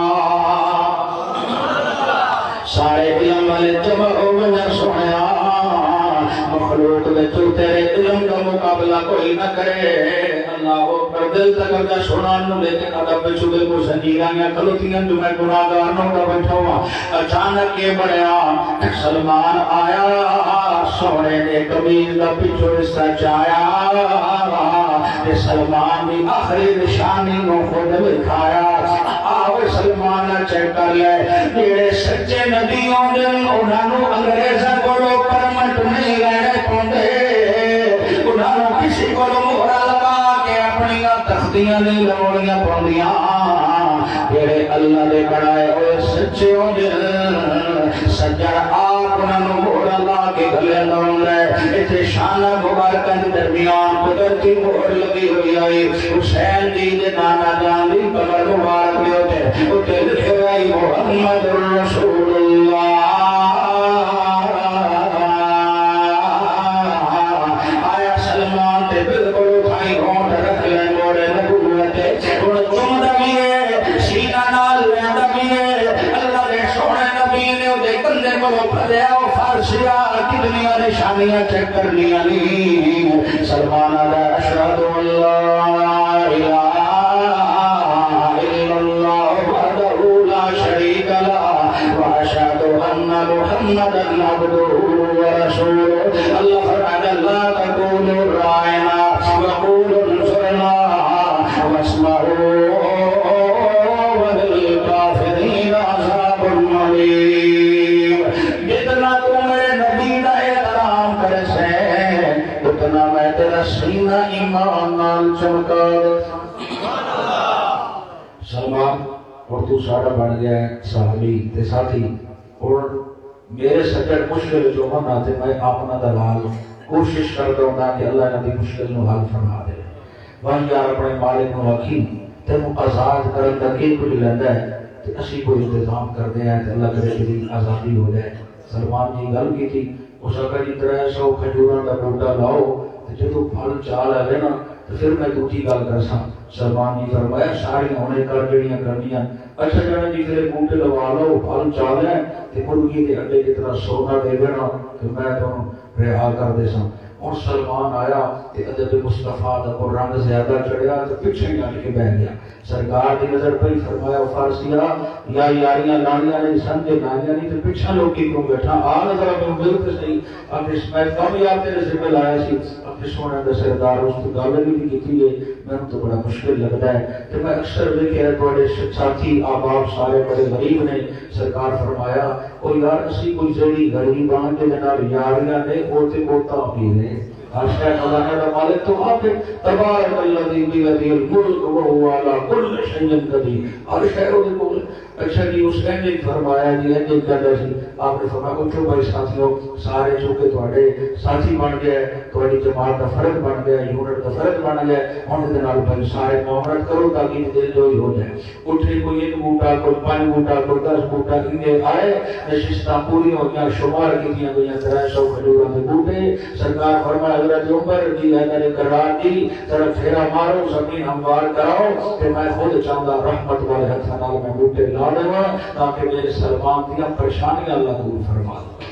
سارے علم والے جمع ہو گئے سنیا مخلوق میں تو تیرے علم کا مقابلہ کوئی نہ کرے اللہ پر دل تک اگر سنان نو لیکن ادب میں چھوڑے کو سنجیدانیاں کلوتیاں جو میں گناہگاروں کا بیٹھا ہوا اچانک کے بڑیا سلمان آیا سونے نے قمیض کا پیچھو حصہ چایا کہ سلمان بھی آخری نشانی نو خود دکھایا آو سلمان چیک کر لے جڑے سچے نبیوں دے انہاں نو انگریزاں کولو پرمٹ نہیں لینے پوندے انہاں نو کسی کولو مہر لگا کے اپنی تختیاں نہیں لوڑیاں پوندیاں جڑے اللہ دے بڑائے ہوئے سچے ہو دے سجر آپ انہاں نو مہر لگا کے گلے لاؤں لے اتنے شانہ مبارکہ کے درمیان قدرتی مہر لگی ہوئی آئی حسین دی دے نانا جان دی قبر مبارک میں ہوتے لکھے گئی محمد رسول اللہ آیا سلمان تے بالکل اٹھائی ہونٹ رکھ لے موڑے نبوت انہوں چمدہ بھی ہے سینہ نال لیندہ بھی ہے اللہ نے سونے نبی نے دے کندے کو پھلے او فارسیہ کتنیاں نشانیاں چیک کر لیا لی سلمان علیہ اشہد اللہ الہ محمد عبده ورسوله الله فرعنا لا تقولوا راعنا وقولوا انصرنا واسمعوا وللكافرين عذاب أليم جتنا تو میرے نبی کا احترام کرے سے اتنا میں تیرا سینہ ایمان نال چمکا سلمان اور تو ساڑا بن گیا ہے صحابی تے ساتھی اور میرے سجد مشکل جو ہونا تھے میں اپنا دلال کوشش کرتا ہوں کہ اللہ نبی مشکل نو حل فرما دے وہاں یار اپنے مالک نو رکھی تے آزاد کرن دا کی کچھ لیندہ ہے تے اسی کو انتظام کر دے ہیں تے اللہ کرے کہ آزادی ہو جائے سلمان جی گل کی تھی اس کا جی 300 کھجوراں دا بوٹا لاؤ تے جدوں پھل چال آئے نا تو پھر میں دوسری گل کر سا سلمان جی فرمایا ساری ہونے کر جڑیاں کرنیاں اچھا جانا جی پھر بوٹے لگا لو پھل چال ہے تے مرغی دے انڈے جتنا سونا دے دینا تو میں تمہیں رہا کر دے سا اور سلمان آیا کہ ادب مصطفیٰ دا کو رنگ زیادہ چڑھیا تو پیچھے ہی آنے کے بہ گیا سرکار دی نظر پہ فرمایا فارسیہ یا یاریاں لانیاں نہیں سمجھے لانیاں نہیں تو پیچھا لوگ کی کیوں بیٹھا آ نظر اپنے ملک صحیح اپنے میں کم یاد تیرے سے پہل آیا سی اپنے سونے دے سردار اس تو گالے بھی کی تھی میں تو بڑا مشکل لگتا ہے کہ میں اکثر دیکھے توڑے ساتھی آباب سارے بڑے غریب نے سرکار فرمایا او یار اسی کوئی زیڑی غریب آن کے جناب یاریاں نے ہوتے ہوتا بھی رہے آشکر اللہ نے مالک تو آپ تبارک اللذی بیدی الملک وہو علا کل شیء قدیر اور شہروں نے کول اچھا جی اس نے فرمایا جی ہے جن کہتا سی آپ نے فرمایا اٹھو بھائی ساتھیوں سارے چونکہ تواڈے ساتھی بن گئے تواڈی جماعت کا فرد بن گیا یونٹ کا فرد بن گیا ان دے نال بھائی سارے معاملات کرو تاکہ دل جوئی ہو جائے اٹھے کوئی ایک بوٹا کوئی 5 بوٹا کوئی 10 بوٹا کیے آئے نشستاں پوری ہو گیا شمار کیتیاں گئیاں 300 کھجوراں دے بوٹے سرکار فرمایا حضرت عمر جی ہے میرے قرار دی ذرا پھیرا مارو زمین ہموار کراؤ کہ میں خود چاہتا رحمت والے ہاتھ نال میں بوٹے لا دوں تاکہ میرے سلمان دیا پریشانیاں اللہ دور فرما دے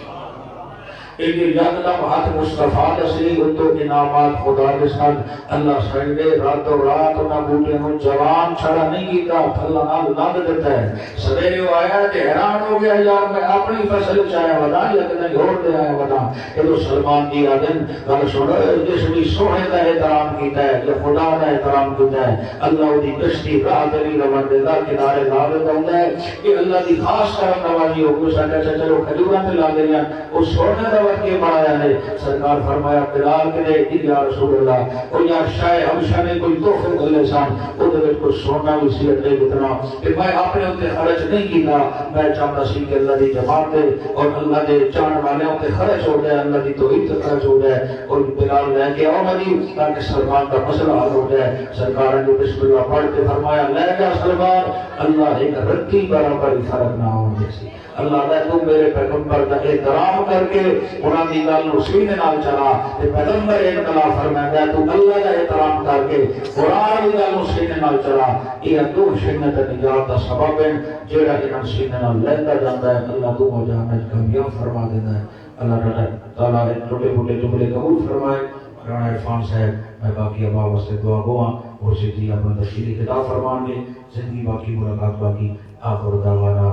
ایک یکدم ہاتھ مصطفیٰ دسی تو انعامات خدا کے ساتھ اللہ سجدے رات و رات نہ بوٹے نو جوان چھڑا نہیں کیتا اللہ نال لد دیتا ہے سویرے وہ آیا تے حیران ہو گیا یار میں اپنی فصل چایا ودا یا کہ اور دے آیا ودا کہ تو سلمان دی آدم گل سن جس بھی سونے دا احترام کیتا ہے جو خدا دا احترام کیتا ہے اللہ دی کشتی راہ دلی رون دے دا کنارے لا دیتا ہے کہ اللہ دی خاص کرم نوازی ہو گئی ساڈا چلو کھجوراں تے لا دیاں او سونے دا وقت کے بنایا نے سرکار فرمایا بلال کے دے یا رسول اللہ او یا شاہ ہمشہ نے کوئی تحفے دلے سان او دے وچ کوئی سونا بھی سی اٹے اتنا کہ میں اپنے اوتے خرچ نہیں کیتا میں چاہتا سی کہ اللہ دی جماعت دے اور اللہ دے چاہن والے اوتے خرچ ہو جائے اللہ دی توحید خرچ ہو جائے اور بلال لے کے آؤ مدی تاکہ سلمان کا مسئلہ حل ہو جائے سرکار نے بسم اللہ پڑھ کے فرمایا لے جا سلمان اللہ ایک رتی برابر فرق نہ ہونے سے اللہ نے تو میرے پیغمبر کا احترام کر کے انہاں دی گل نو سینے نال چلا تے پیغمبر انقلاب فرمایا تو اللہ کا احترام کر کے قرآن دی گل نو سینے نال چلا یہ دو شیاں تے نجات دا سبب ہے جڑا انہاں سینے نال لیندا جاندا ہے اللہ تو مجاہد کامیاب فرما دیندا ہے اللہ تعالی چھوٹے موٹے جملے قبول فرمائے رانا عرفان صاحب میں باقی ابا واسطے دعا گواں اور سیدھی اپنا تشریح خطاب فرمان گے زندگی باقی ملاقات باقی آخر دعوانا